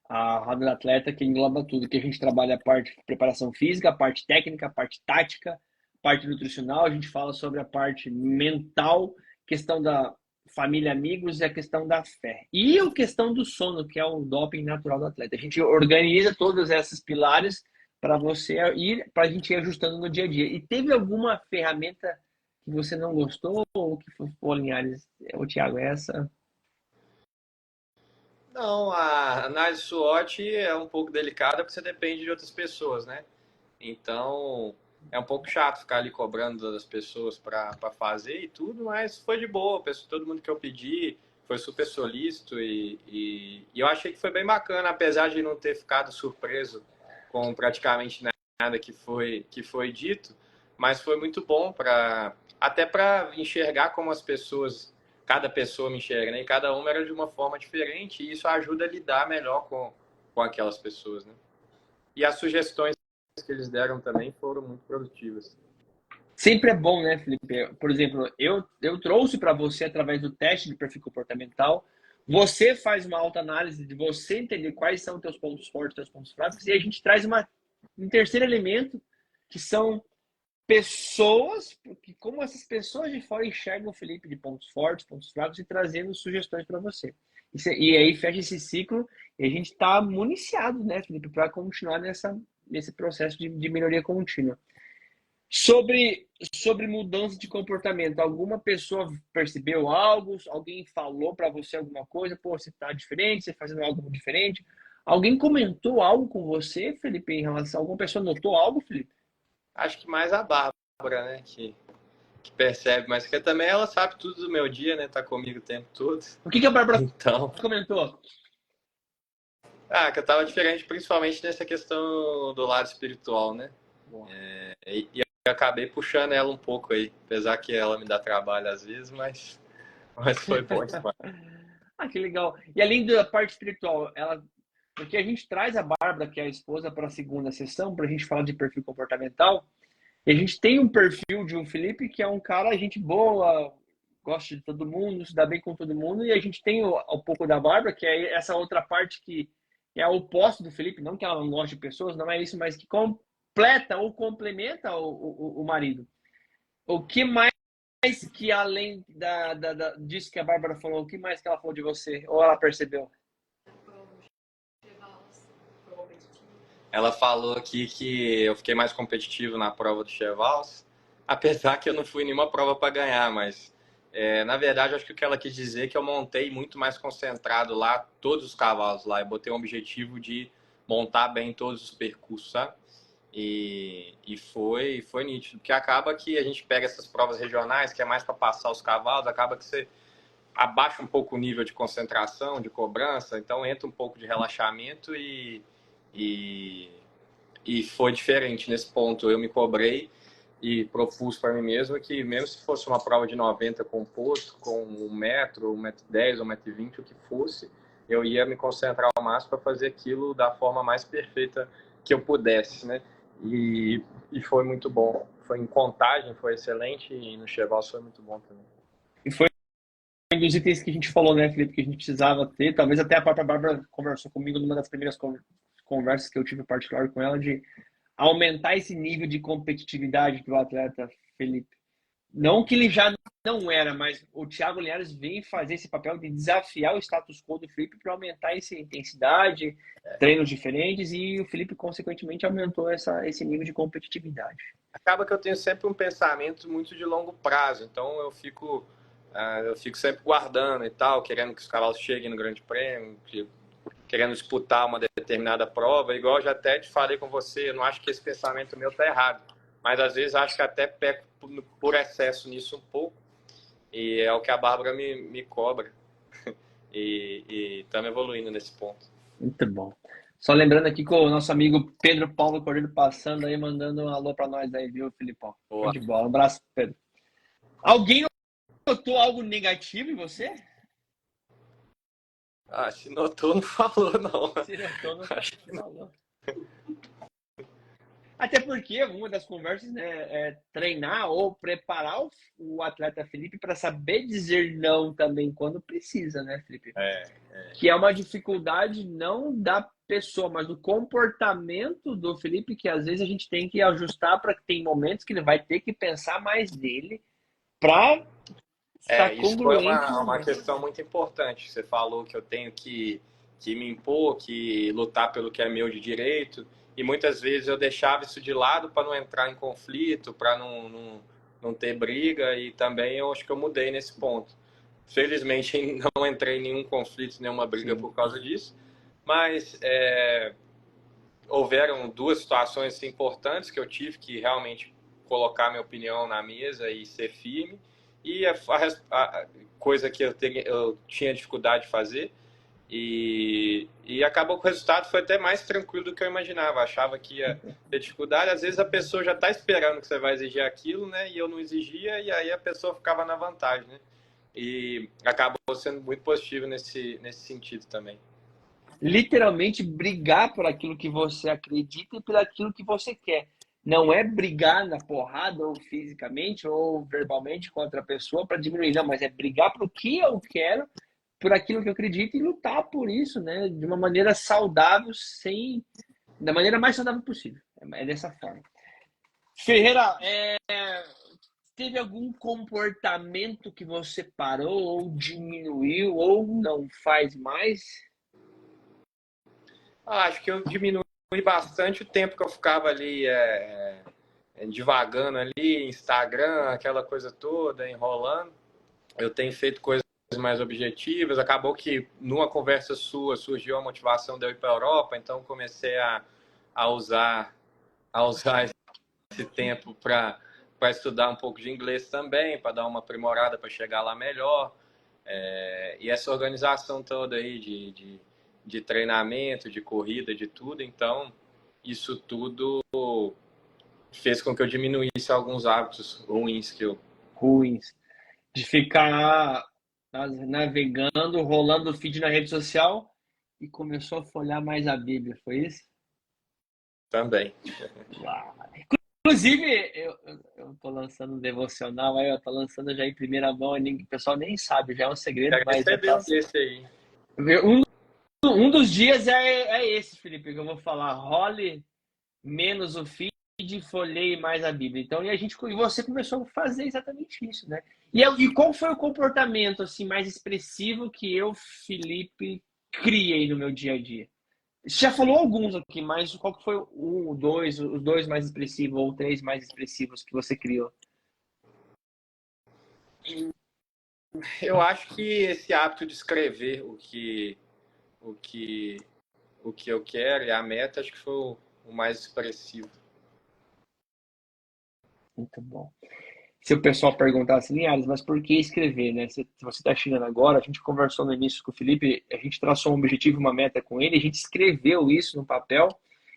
A roda do atleta que engloba tudo, que a gente trabalha a parte de preparação física, a parte técnica, a parte tática, a parte nutricional, a gente fala sobre a parte mental, questão da família, amigos e a questão da fé. E a questão do sono, que é o doping natural do atleta. A gente organiza todos esses pilares para você ir, para a gente ir ajustando no dia a dia. E teve alguma ferramenta que você não gostou ou que foi, pô, Linhares, ô Thiago, essa? Não, a análise SWOT é um pouco delicada porque você depende de outras pessoas, né? Então é um pouco chato ficar ali cobrando das pessoas para fazer e tudo, mas foi de boa. Todo mundo que eu pedi foi super solícito e eu achei que foi bem bacana, apesar de não ter ficado surpreso com praticamente nada que foi dito, mas foi muito bom para até para enxergar como as pessoas, cada pessoa me enxerga, né? E cada uma era de uma forma diferente e isso ajuda a lidar melhor com aquelas pessoas, né? E as sugestões que eles deram também foram muito produtivas. Sempre é bom, né, Felipe? Por exemplo, eu trouxe para você através do teste de perfil comportamental. Você faz uma autoanálise de você entender quais são os teus pontos fortes, teus pontos fracos, e a gente traz um terceiro elemento, que são pessoas, porque como essas pessoas de fora enxergam o Felipe de pontos fortes, pontos fracos e trazendo sugestões para você. E aí fecha esse ciclo e a gente está municiado, né, Felipe, para continuar nesse processo de melhoria contínua. Sobre mudança de comportamento, alguma pessoa percebeu algo? Alguém falou para você alguma coisa? Pô, você está diferente, você tá fazendo algo diferente? Alguém comentou algo com você, Felipe, em relação? Alguma pessoa notou algo, Felipe? Acho que mais a Bárbara, né, que percebe, mas que também ela sabe tudo do meu dia, né, tá comigo o tempo todo. O que a Bárbara Então, comentou? que eu tava diferente principalmente nessa questão do lado espiritual, né? Boa. E eu acabei puxando ela um pouco aí, apesar que ela me dá trabalho às vezes, mas foi bom demais. Ah, que legal. E além da parte espiritual, porque a gente traz a Bárbara, que é a esposa, para a segunda sessão, para a gente falar de perfil comportamental. E a gente tem um perfil de um Felipe que é um cara, gente boa, gosta de todo mundo, se dá bem com todo mundo. E a gente tem um pouco da Bárbara, que é essa outra parte que é o oposto do Felipe, não que ela não goste de pessoas, não é isso, mas que completa ou complementa o marido. O que mais que além disso que a Bárbara falou, o que mais que ela falou de você? Ou ela percebeu? Ela falou aqui que eu fiquei mais competitivo na prova do Chevals, apesar que eu não fui em nenhuma prova para ganhar, mas na verdade acho que o que ela quis dizer é que eu montei muito mais concentrado lá todos os cavalos lá. Eu botei um objetivo de montar bem todos os percursos, sabe? E foi nítido, porque acaba que a gente pega essas provas regionais, que é mais para passar os cavalos, acaba que você abaixa um pouco o nível de concentração, de cobrança, então entra um pouco de relaxamento e, e foi diferente nesse ponto. Eu me cobrei e propus para mim mesmo que mesmo se fosse uma prova de 90 composto, com 1 metro, 1,10 m, 1,20 m, o que fosse, eu ia me concentrar ao máximo para fazer aquilo da forma mais perfeita que eu pudesse, né? E foi muito bom. Foi em Contagem, foi excelente, e no Chevals foi muito bom também. E foi um dos itens que a gente falou, né, Felipe, que a gente precisava ter. Talvez até a própria Bárbara conversou comigo numa das primeiras conversas que eu tive particular com ela, de aumentar esse nível de competitividade do atleta Felipe. Não que ele já não era, mas o Thiago Linhares vem fazer esse papel de desafiar o status quo do Felipe para aumentar essa intensidade, treinos diferentes, e o Felipe, consequentemente, aumentou esse nível de competitividade. Acaba que eu tenho sempre um pensamento muito de longo prazo, então eu fico sempre guardando e tal, querendo que os cavalos cheguem no Grande Prêmio, querendo disputar uma determinada prova. Igual eu já até te falei com você, eu não acho que esse pensamento meu tá errado, mas às vezes acho que até peco por excesso nisso um pouco, e é o que a Bárbara me cobra, e estamos evoluindo nesse ponto. Muito bom. Só lembrando aqui com o nosso amigo Pedro Paulo Cordeiro passando aí, mandando um alô para nós aí, viu, Filipão? Show Boa. de bola. Um abraço, Pedro. Alguém notou algo negativo em você? Se notou, não falou, não. Se notou, não Acho que não. falou. Até porque uma das conversas, né, é treinar ou preparar o atleta Felipe para saber dizer não também quando precisa, né, Felipe? Que é uma dificuldade não da pessoa, mas do comportamento do Felipe, que às vezes a gente tem que ajustar para que tem momentos que ele vai ter que pensar mais nele para estar Isso foi congruente. uma questão muito importante. Você falou que eu tenho que me impor, que lutar pelo que é meu de direito, e muitas vezes eu deixava isso de lado para não entrar em conflito, para não ter briga, e também eu acho que eu mudei nesse ponto. Felizmente não entrei em nenhum conflito, nenhuma briga por causa disso, mas houveram duas situações assim, importantes que eu tive que realmente colocar minha opinião na mesa e ser firme, e a coisa que eu tinha dificuldade de fazer, e acabou que o resultado foi até mais tranquilo do que eu imaginava. Eu achava que ia ter dificuldade. Às vezes a pessoa já está esperando que você vai exigir aquilo, né? E eu não exigia, e aí a pessoa ficava na vantagem, né? E acabou sendo muito positivo nesse sentido também. Literalmente brigar por aquilo que você acredita e por aquilo que você quer. Não é brigar na porrada ou fisicamente ou verbalmente contra a pessoa para diminuir, não, mas é brigar por o que eu quero, por aquilo que eu acredito e lutar por isso, né, de uma maneira saudável, da maneira mais saudável possível. É dessa forma. Ferreira, teve algum comportamento que você parou ou diminuiu ou não faz mais? Acho que eu diminui bastante o tempo que eu ficava ali divagando ali, Instagram, aquela coisa toda, enrolando. Eu tenho feito coisas mais objetivas. Acabou que numa conversa sua surgiu a motivação de eu ir para a Europa, então comecei a usar esse tempo para estudar um pouco de inglês também, para dar uma aprimorada para chegar lá melhor. E essa organização toda aí de treinamento, de corrida, de tudo. Então, isso tudo fez com que eu diminuísse alguns hábitos ruins que eu... Ruins. De ficar navegando, rolando o feed na rede social e começou a folhear mais a Bíblia, foi isso? Também. Uau. Inclusive, eu tô lançando um devocional, aí eu tô lançando já em primeira mão, o pessoal nem sabe, já é um segredo, Quero mas já receber tá. um desse aí. Um dos dias é esse, Felipe, que eu vou falar. Role menos o feed, folheie mais a Bíblia. Então, e você começou a fazer exatamente isso, né? E qual foi o comportamento assim mais expressivo que eu, Felipe, criei no meu dia a dia? Você já falou alguns aqui, mas qual que foi os dois mais expressivos ou três mais expressivos que você criou? Eu acho que esse hábito de escrever o que, o que eu quero e a meta, acho que foi o mais expressivo. Muito bom. Se o pessoal perguntasse, Linhares, mas por que escrever, né? Se você está chegando agora, a gente conversou no início com o Felipe, a gente traçou um objetivo, uma meta com ele, a gente escreveu isso no papel,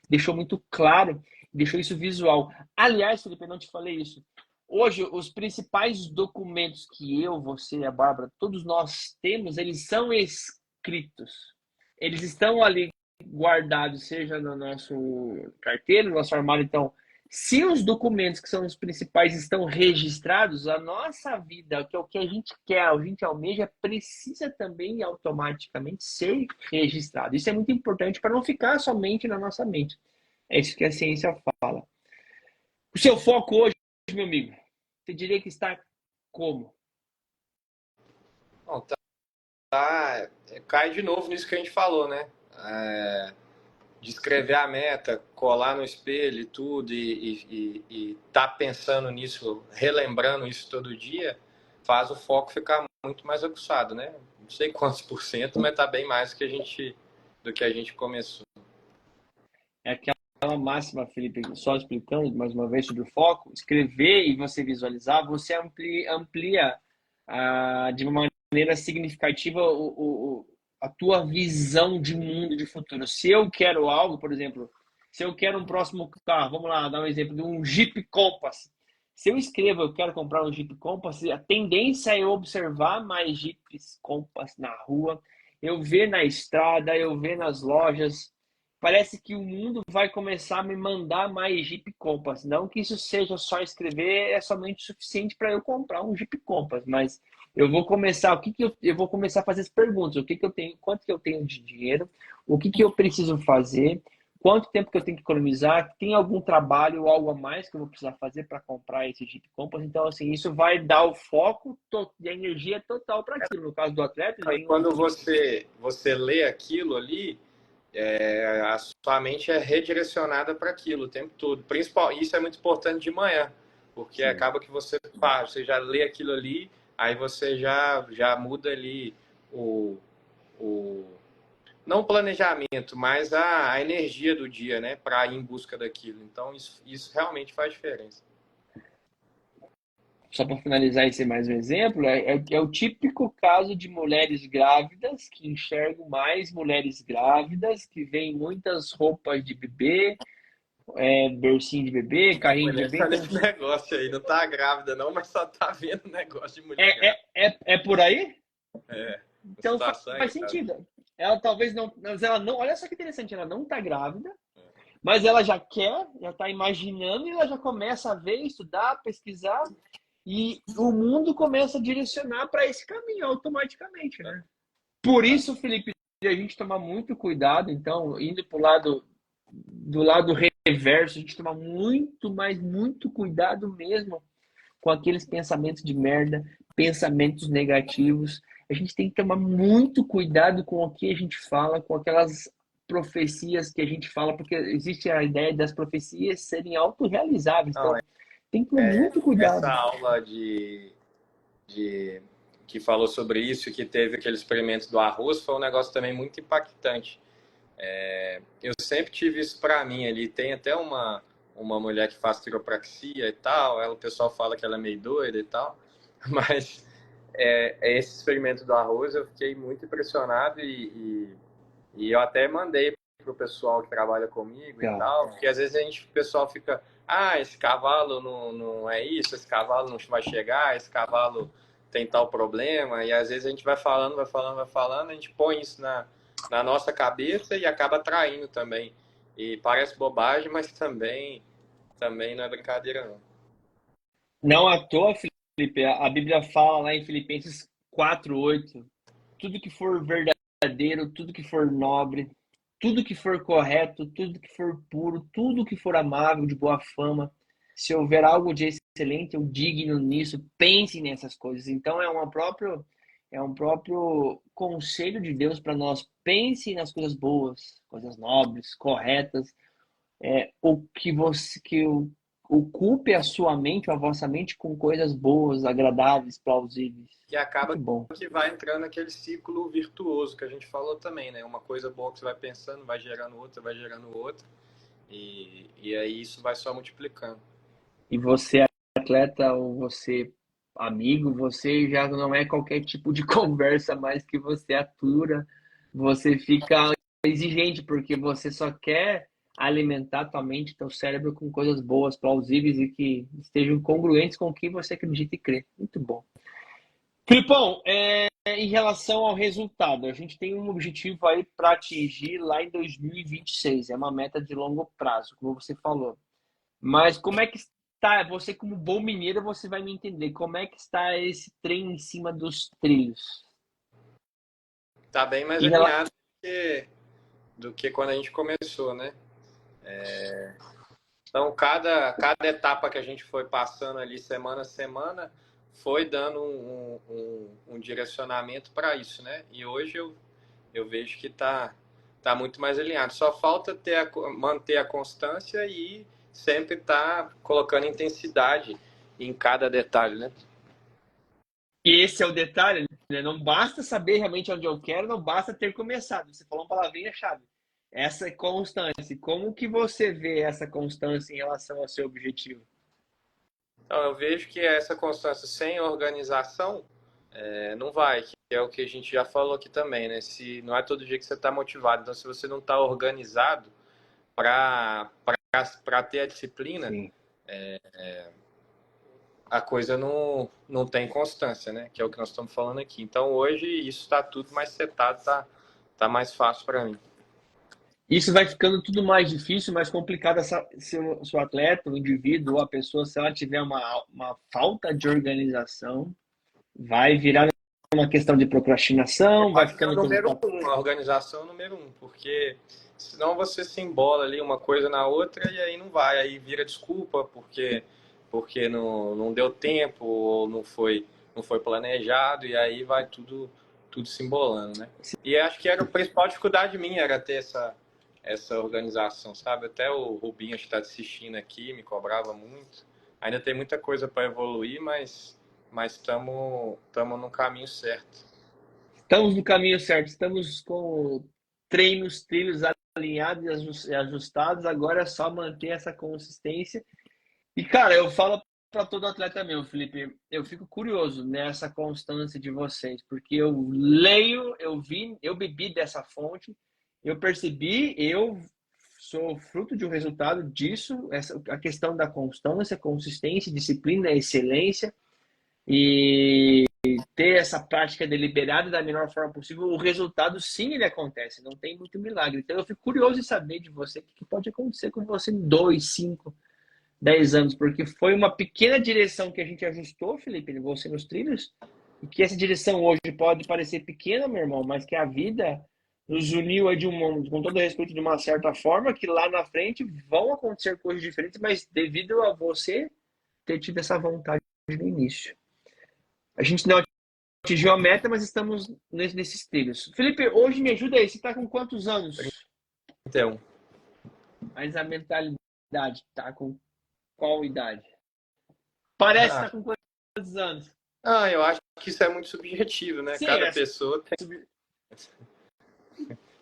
deixou muito claro, deixou isso visual. Aliás, Felipe, eu não te falei isso. Hoje, os principais documentos que eu, você e a Bárbara, todos nós temos, eles são escritos. Eles estão ali guardados, seja no nosso carteiro, no nosso armário, então se os documentos que são os principais estão registrados, a nossa vida, que é o que a gente quer, a gente almeja, precisa também automaticamente ser registrado. Isso é muito importante para não ficar somente na nossa mente. É isso que a ciência fala. O seu foco hoje, meu amigo, você diria que está como? Bom, cai de novo nisso que a gente falou, né? De escrever a meta, colar no espelho e tudo, e tá pensando nisso, relembrando isso todo dia, faz o foco ficar muito mais aguçado, né? Não sei quantos por cento, mas tá bem mais do que a gente começou. É aquela aquela máxima, Felipe, só explicando mais uma vez sobre o foco, escrever e você visualizar, você amplia de uma maneira significativa a tua visão de mundo de futuro. Se eu quero algo, por exemplo, se eu quero um próximo carro, vamos lá, dar um exemplo de um Jeep Compass. Se eu escrevo, eu quero comprar um Jeep Compass, a tendência é eu observar mais Jeeps Compass na rua, eu ver na estrada, eu ver nas lojas. Parece que o mundo vai começar a me mandar mais Jeep Compass. Não que isso seja só escrever, é somente suficiente para eu comprar um Jeep Compass, mas eu vou começar, eu vou começar a fazer as perguntas, o que que eu tenho, quanto que eu tenho de dinheiro, o que que eu preciso fazer, quanto tempo que eu tenho que economizar, tem algum trabalho ou algo a mais que eu vou precisar fazer para comprar esse Jeep Compass. Então, assim, isso vai dar o foco e a energia total para aquilo. No caso do atleta, ele Aí tem quando você lê aquilo ali, a sua mente é redirecionada para aquilo o tempo todo. Isso é muito importante de manhã, porque Sim. acaba que você já lê aquilo ali, aí você já muda ali o não o planejamento, mas a energia do dia, né, para ir em busca daquilo. Então isso realmente faz diferença. Só para finalizar esse mais um exemplo, é o típico caso de mulheres grávidas que enxergam mais mulheres grávidas, que veem muitas roupas de bebê, bercinho de bebê, carrinho de Mulher bebê. tá Então, nesse negócio aí, não tá grávida não, mas só tá vendo negócio de mulher é, grávida. é por aí? É, a Então situação é faz grave. sentido. Ela talvez não, mas ela não, olha só que interessante, ela não está grávida, mas ela já quer, já está imaginando e ela já começa a ver, estudar, pesquisar e o mundo começa a direcionar para esse caminho automaticamente, né? Por isso, Felipe, a gente tomar muito cuidado, então, indo para o lado do lado reverso, a gente tomar muito, mas muito cuidado mesmo com aqueles pensamentos de merda, pensamentos negativos. A gente tem que tomar muito cuidado com o que a gente fala, com aquelas profecias que a gente fala, porque existe a ideia das profecias serem autorrealizáveis. Não, Então, tem que tomar muito essa cuidado. aula de que falou sobre isso, que teve aquele experimento do arroz, foi um negócio também muito impactante. Eu sempre tive isso para mim ali. Tem até uma mulher que faz quiropraxia e tal. O pessoal fala que ela é meio doida e tal. Mas esse experimento do arroz eu fiquei muito impressionado e eu até mandei pro pessoal que trabalha comigo e Tá. tal. Porque às vezes o pessoal fica, esse cavalo não é isso, esse cavalo não vai chegar, esse cavalo tem tal problema. E às vezes a gente vai falando, vai falando, vai falando, a gente põe isso na nossa cabeça e acaba atraindo também. E parece bobagem, mas também não é brincadeira, não. Não à toa, Felipe, a Bíblia fala lá em Filipenses 4:8, tudo que for verdadeiro, tudo que for nobre, tudo que for correto, tudo que for puro, tudo que for amável, de boa fama, se houver algo de excelente ou digno nisso, pense nessas coisas. Então é um próprio conselho de Deus para nós. Pense nas coisas boas, coisas nobres, corretas, o que você que ocupe a sua mente, a vossa mente com coisas boas, agradáveis, plausíveis. E acaba Muito bom. que vai entrando naquele ciclo virtuoso que a gente falou também, né? Uma coisa boa que você vai pensando, vai gerando outra, e aí isso vai só multiplicando. E você, atleta, ou você, amigo, você já não é qualquer tipo de conversa mais que você atura, você fica exigente, porque você só quer alimentar tua mente, teu cérebro com coisas boas, plausíveis e que estejam congruentes com o que você acredita e crê. Muito bom. Filipão, em relação ao resultado, a gente tem um objetivo aí para atingir lá em 2026, é uma meta de longo prazo, como você falou. Mas como é que está, você como bom mineiro, você vai me entender, como é que está esse trem em cima dos trilhos? Tá bem mais Em rela- alinhado do que quando a gente começou, né? Então, cada etapa que a gente foi passando ali semana a semana foi dando um direcionamento para isso, né? E hoje eu vejo que tá muito mais alinhado. Só falta manter a constância e sempre estar colocando intensidade em cada detalhe, né? E esse é o detalhe, né? Não basta saber realmente onde eu quero, não basta ter começado. Você falou uma palavrinha-chave. essa constância. Como que você vê essa constância em relação ao seu objetivo? Então, eu vejo que essa constância sem organização não vai, que é o que a gente já falou aqui também, né? Se não é todo dia que você está motivado, então se você não está organizado para ter a disciplina, Sim. a coisa não tem constância, né? Que é o que nós estamos falando aqui. Então hoje isso está tudo mais setado, tá mais fácil para mim. Isso vai ficando tudo mais difícil, mais complicado se o atleta, o indivíduo ou a pessoa, se ela tiver uma falta de organização, vai virar uma questão de procrastinação, Eu vai acho que é o ficando número um, a organização é o número um, porque senão você se embola ali uma coisa na outra e aí não vai, aí vira desculpa porque não deu tempo ou não foi planejado e aí vai tudo se embolando, né? E acho que era a principal dificuldade minha era ter essa organização, sabe? Até o Rubinho está assistindo aqui, me cobrava muito. Ainda tem muita coisa para evoluir, mas estamos no caminho certo. estamos no caminho certo, estamos com trilhos alinhados e ajustados, agora é só manter essa consistência. E, cara, eu falo para todo atleta meu, Felipe, eu fico curioso nessa constância de vocês, porque eu leio, eu vi, eu bebi dessa fonte, eu percebi, eu sou fruto de um resultado disso, a questão da constância, consistência, disciplina, excelência e ter essa prática deliberada da melhor forma possível, o resultado sim ele acontece, não tem muito milagre. Então eu fico curioso em saber de você o que pode acontecer com você em 2, 5, 10 anos, porque foi uma pequena direção que a gente ajustou, Felipe, você nos trilhos, e que essa direção hoje pode parecer pequena, meu irmão, mas que a vida nos uniu aí com todo respeito, de uma certa forma, que lá na frente vão acontecer coisas diferentes, mas devido a você ter tido essa vontade no início. A gente não atingiu a meta, mas estamos nesses trilhos. Felipe, hoje me ajuda aí, você está com quantos anos? Então, Mas a mentalidade está com qual idade? Parece estar com quantos anos? eu acho que isso é muito subjetivo, né? Sim, Cada pessoa tem.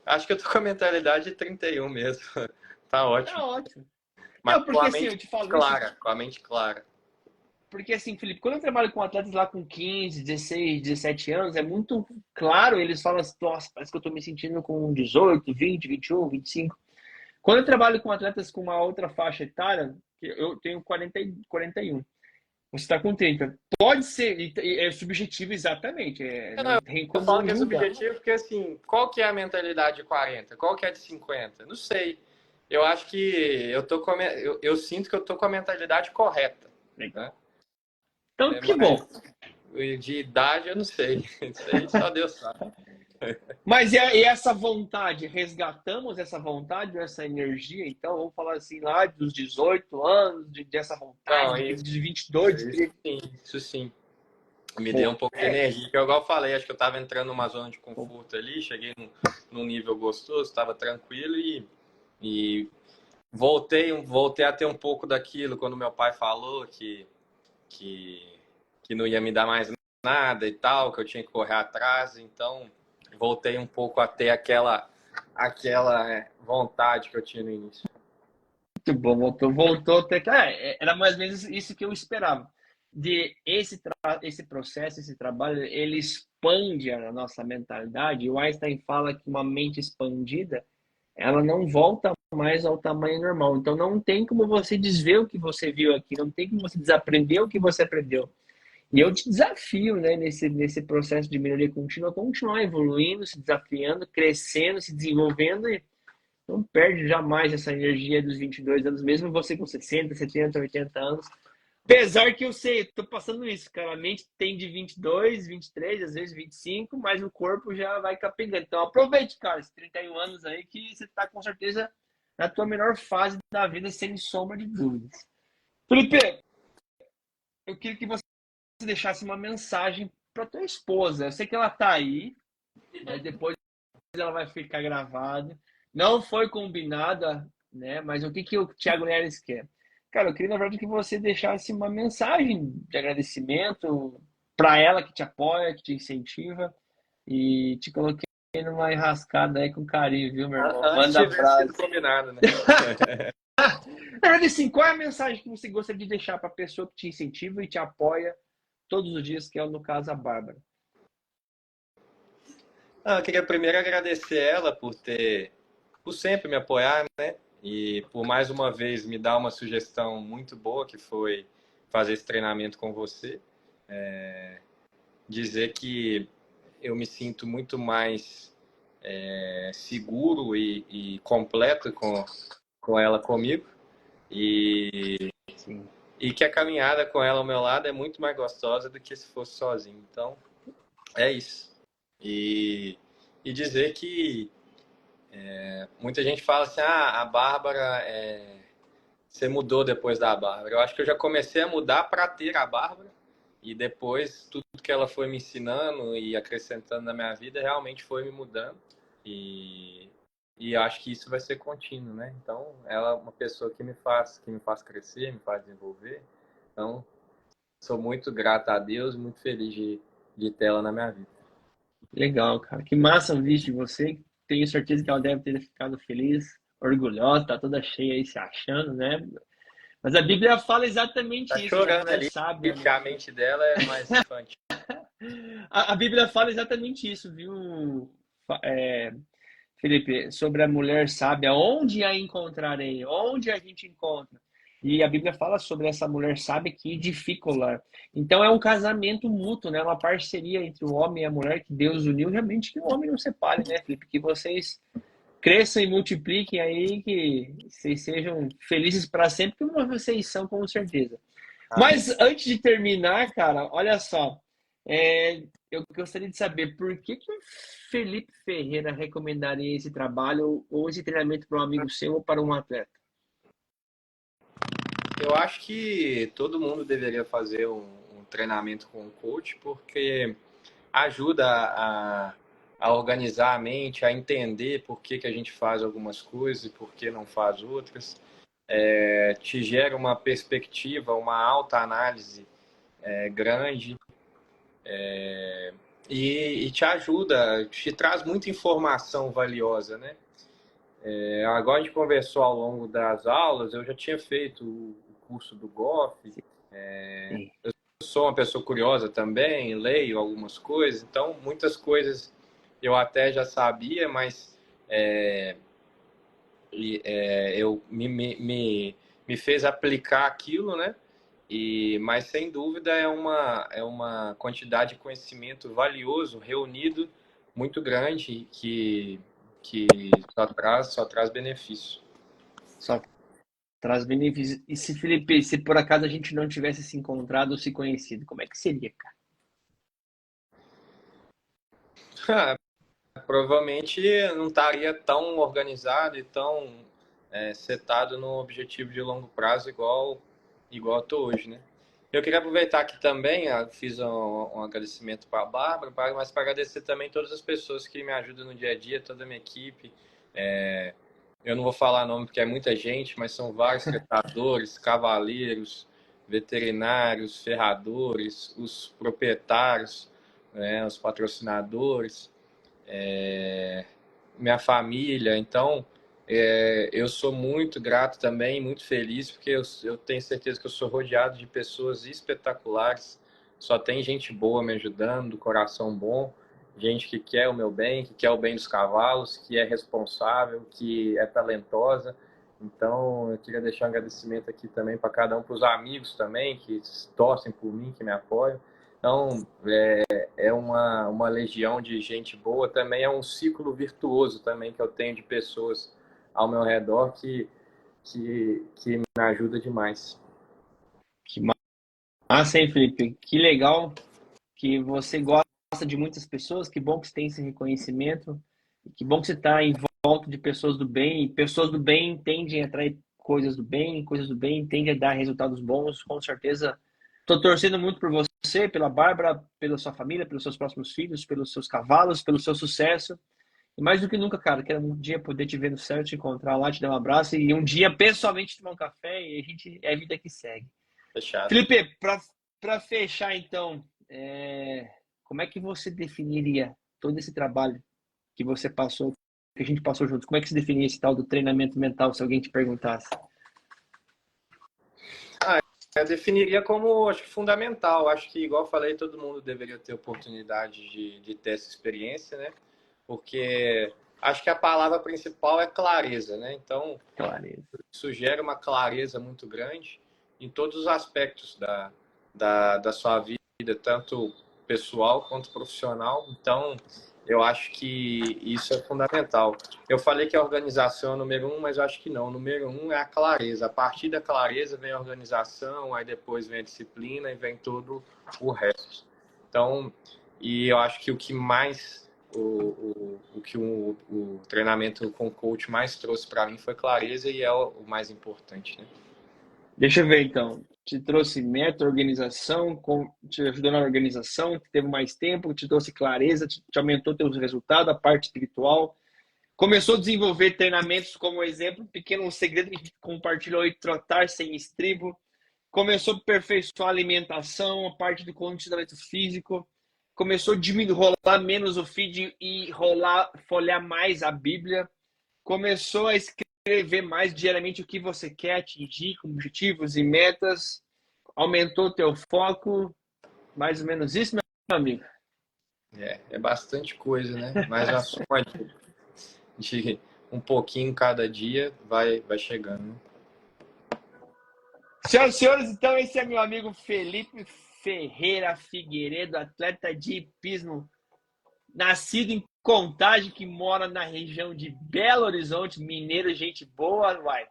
Acho que eu tô com a mentalidade de 31 mesmo. Tá tá ótimo. ótimo. Mas Não, com porque a assim, mente eu te falo isso, clara, com a mente clara. porque assim, Felipe, quando eu trabalho com atletas lá com 15, 16, 17 anos, é muito claro, eles falam assim, nossa, parece que eu tô me sentindo com 18, 20, 21, 25. Quando eu trabalho com atletas com uma outra faixa etária, eu tenho 40, 41. Você está com 30. Pode ser, é subjetivo exatamente, Não, não tem eu falo como que é julgar. subjetivo porque, assim, qual que é a mentalidade de 40? Qual que é de 50? Não sei. Eu acho que eu sinto que eu tô com a mentalidade correta, né? Legal. Então, que bom. Mas de idade eu não sei. Isso aí só Deus sabe. Mas e essa vontade, resgatamos essa vontade, essa energia, então, vamos falar assim, lá dos 18 anos, dessa vontade, Não, de 22, de isso querer... sim, isso sim. Me deu um Pô, pouco de energia, que igual eu falei, acho que eu tava entrando numa zona de conforto ali, cheguei num nível gostoso, estava tranquilo e voltei a ter um pouco daquilo quando meu pai falou que, que não ia me dar mais nada e tal, que eu tinha que correr atrás, então voltei um pouco a ter aquela vontade que eu tinha no início. muito bom, voltou até que... era mais ou menos isso que eu esperava. Esse processo, esse trabalho, ele expande a nossa mentalidade. O Einstein fala que uma mente expandida, ela não volta mais ao tamanho normal. Então não tem como você desver o que você viu aqui, não tem como você desaprender o que você aprendeu. E eu te desafio, né, nesse processo de melhoria contínua, a continuar evoluindo, se desafiando, crescendo, se desenvolvendo e não perde jamais essa energia dos 22 anos, mesmo você com 60, 70, 80 anos. Apesar que eu sei, tô passando isso, cara, a mente tem de 22, 23, às vezes 25, mas o corpo já vai capengando. Então aproveite, cara, esses 31 anos aí que você tá com certeza na tua melhor fase da vida, sem sombra de dúvidas. Felipe, eu queria que você deixasse uma mensagem para tua esposa. Eu sei que ela tá aí, mas depois ela vai ficar gravada. Não foi combinada, né? Mas o que o Thiago Neres quer? Cara, eu queria, na verdade, que você deixasse uma mensagem de agradecimento para ela que te apoia, que te incentiva e te coloquei numa enrascada aí com carinho, viu, meu irmão? Antes Manda tivesse sido abraço. combinado, né? Na verdade, assim, qual é a mensagem que você gostaria de deixar para a pessoa que te incentiva e te apoia todos os dias, que é no caso a Bárbara? Eu queria primeiro agradecer ela por sempre me apoiar, né? E por mais uma vez me dar uma sugestão muito boa, que foi fazer esse treinamento com você. Dizer que eu me sinto muito mais seguro e completo com ela comigo. Sim. E que a caminhada com ela ao meu lado é muito mais gostosa do que se fosse sozinho. Então, é isso. E, e dizer que muita gente fala assim, a Bárbara, você mudou depois da Bárbara. Eu acho que eu já comecei a mudar para ter a Bárbara. E depois, tudo que ela foi me ensinando e acrescentando na minha vida, realmente foi me mudando. E, e acho que isso vai ser contínuo, né? Então, ela é uma pessoa que me faz crescer, me faz desenvolver. Então, sou muito grato a Deus, muito feliz de ter ela na minha vida. Legal, cara. Que massa ouvir de você. Tenho certeza que ela deve ter ficado feliz, orgulhosa, tá toda cheia aí se achando, né? Mas a Bíblia fala Tá exatamente isso, né? A chorando mulher ali, sábia, porque né? a mente dela é mais infantil. A Bíblia fala exatamente isso, viu, Felipe? Sobre a mulher sábia, onde a encontrarei? Onde a gente encontra? E a Bíblia fala sobre essa mulher sábia que edifica o lar. Então é um casamento mútuo, né? Uma parceria entre o homem e a mulher que Deus uniu. Realmente que o homem não separe, né, Felipe? Que vocês cresçam e multipliquem aí, que vocês sejam felizes para sempre, como vocês são, com certeza. Amém. Mas antes de terminar, cara, olha só. Eu gostaria de saber por que o Felipe Ferreira recomendaria esse trabalho ou esse treinamento para um amigo seu ou para um atleta? Eu acho que todo mundo deveria fazer um treinamento com um coach, porque ajuda a organizar a mente, a entender por que a gente faz algumas coisas e por que não faz outras. Te gera uma perspectiva, uma alta análise grande e te ajuda, te traz muita informação valiosa, né? Agora a gente conversou ao longo das aulas, eu já tinha feito o curso do GOF, Sim. eu sou uma pessoa curiosa também, leio algumas coisas, então muitas coisas eu até já sabia, mas eu me fez aplicar aquilo, né? Mas sem dúvida é uma quantidade de conhecimento valioso, reunido, muito grande, que só traz benefício. Só traz benefícios. E se, Felipe, se por acaso a gente não tivesse se encontrado ou se conhecido, como é que seria, cara? Provavelmente não estaria tão organizado e tão setado no objetivo de longo prazo igual estou hoje, né? Eu queria aproveitar aqui também, fiz um agradecimento para a Bárbara, mas para agradecer também todas as pessoas que me ajudam no dia a dia, toda a minha equipe. Eu não vou falar nome porque é muita gente, mas são vários tratadores, cavaleiros, veterinários, ferradores, os proprietários, né, os patrocinadores, minha família. Então, eu sou muito grato também, muito feliz, porque eu tenho certeza que eu sou rodeado de pessoas espetaculares. Só tem gente boa me ajudando, do coração bom, gente que quer o meu bem, que quer o bem dos cavalos, que é responsável, que é talentosa. Então, eu queria deixar um agradecimento aqui também para cada um, para os amigos também, que torcem por mim, que me apoiam. Então, é uma legião de gente boa, também é um ciclo virtuoso também que eu tenho de pessoas ao meu redor que me ajuda demais. Que massa, hein, Felipe? Que legal que você gosta de muitas pessoas, que bom que você tem esse reconhecimento, que bom que você está em volta de pessoas do bem, e pessoas do bem tendem a atrair coisas do bem tendem a dar resultados bons, com certeza. Estou torcendo muito por você, pela Bárbara, pela sua família, pelos seus próximos filhos, pelos seus cavalos, pelo seu sucesso. E mais do que nunca, cara, quero um dia poder te ver no céu, te encontrar lá, te dar um abraço e um dia pessoalmente tomar um café e é a vida que segue. Fechado. Felipe, para fechar então, como é que você definiria todo esse trabalho que você passou, que a gente passou juntos, como é que se definia esse tal do treinamento mental, se alguém te perguntasse? Eu definiria como, acho que fundamental. Acho que, igual eu falei, todo mundo deveria ter oportunidade de ter essa experiência, né? Porque acho que a palavra principal é clareza, né? Então, Clareza. isso gera uma clareza muito grande em todos os aspectos da sua vida, tanto pessoal quanto profissional. Então, eu acho que isso é fundamental. Eu falei que a organização é o número um, mas eu acho que não. O número um é a clareza. A partir da clareza vem a organização, aí depois vem a disciplina e vem todo o resto. Então, e eu acho que o que mais o treinamento com o coach mais trouxe para mim foi clareza e é o mais importante, né? Deixa eu ver então. Te trouxe meta, organização, te ajudou na organização, teve mais tempo, te trouxe clareza, te aumentou teus resultados, a parte espiritual. Começou a desenvolver treinamentos como exemplo, um pequeno segredo que a gente compartilhou aí, trotar sem estribo. Começou a aperfeiçoar a alimentação, a parte do condicionamento físico. Começou a diminuir, rolar menos o feed e folhear mais a Bíblia. Começou a escrever mais diariamente o que você quer atingir com objetivos e metas. Aumentou o teu foco. Mais ou menos isso, meu amigo. É bastante coisa, né? Mas a soma de um pouquinho cada dia vai chegando, né? Senhoras e senhores, então esse é meu amigo Felipe Ferreira Figueiredo, atleta de hipismo, nascido em Contagem, que mora na região de Belo Horizonte, mineiro, gente boa, vai.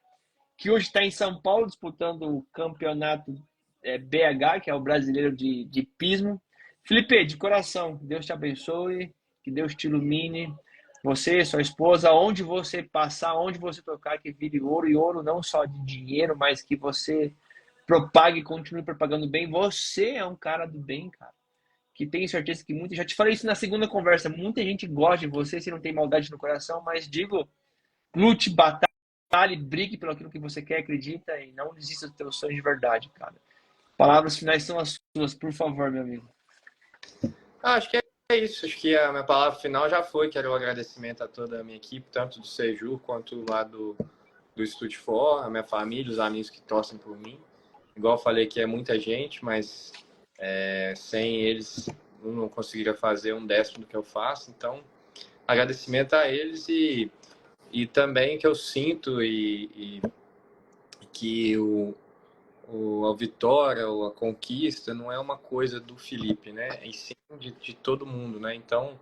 Que hoje está em São Paulo disputando o campeonato BH, que é o brasileiro de hipismo. Felipe, de coração, Deus te abençoe, que Deus te ilumine. Você, sua esposa, onde você passar, onde você tocar, que vire ouro, e ouro não só de dinheiro, mas que você propague e continue propagando bem. Você é um cara do bem, cara. Que tenho certeza que muita. Já te falei isso na segunda conversa. Muita gente gosta de você se não tem maldade no coração, mas digo, lute, batalhe, brigue pelo aquilo que você quer, acredita e não desista dos teus sonhos de verdade, cara. Palavras finais são as suas, por favor, meu amigo. Acho que é isso. Acho que a minha palavra final já foi. Quero um agradecimento a toda a minha equipe, tanto do Sejur quanto lá do Estúdio For, a minha família, os amigos que torcem por mim. Igual eu falei que é muita gente, mas sem eles eu não conseguiria fazer um décimo do que eu faço. Então, agradecimento a eles e também que eu sinto e que a vitória ou a conquista não é uma coisa do Felipe, né? É sim de todo mundo, né? Então,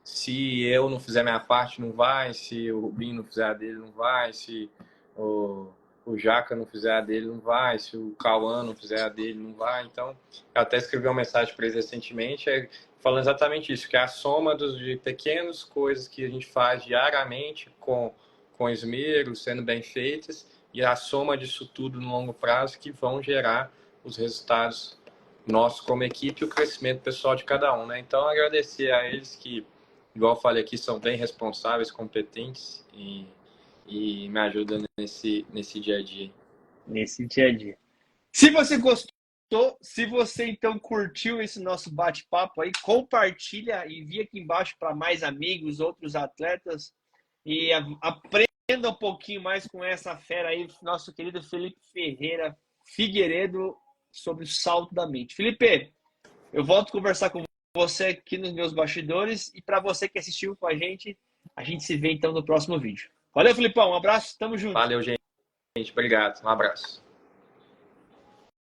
se eu não fizer minha parte, não vai. Se o Rubinho não fizer a dele, não vai. Se o Jaca não fizer a dele, não vai. Se o Cauã não fizer a dele, não vai. Então, eu até escrevi uma mensagem para eles recentemente falando exatamente isso, que é a soma de pequenas coisas que a gente faz diariamente com esmero, sendo bem feitas, e a soma disso tudo no longo prazo que vão gerar os resultados nossos como equipe e o crescimento pessoal de cada um, né? Então, agradecer a eles que, igual eu falei aqui, são bem responsáveis, competentes e me ajudam nesse dia a dia. Nesse dia a dia. Se você gostou, se você então curtiu esse nosso bate-papo aí, compartilha e envia aqui embaixo para mais amigos, outros atletas e aprenda um pouquinho mais com essa fera aí, nosso querido Felipe Ferreira Figueiredo, sobre o salto da mente. Felipe, eu volto a conversar com você aqui nos meus bastidores e para você que assistiu com a gente se vê então no próximo vídeo. Valeu, Felipão, um abraço, tamo junto. Valeu, gente. Obrigado. Um abraço.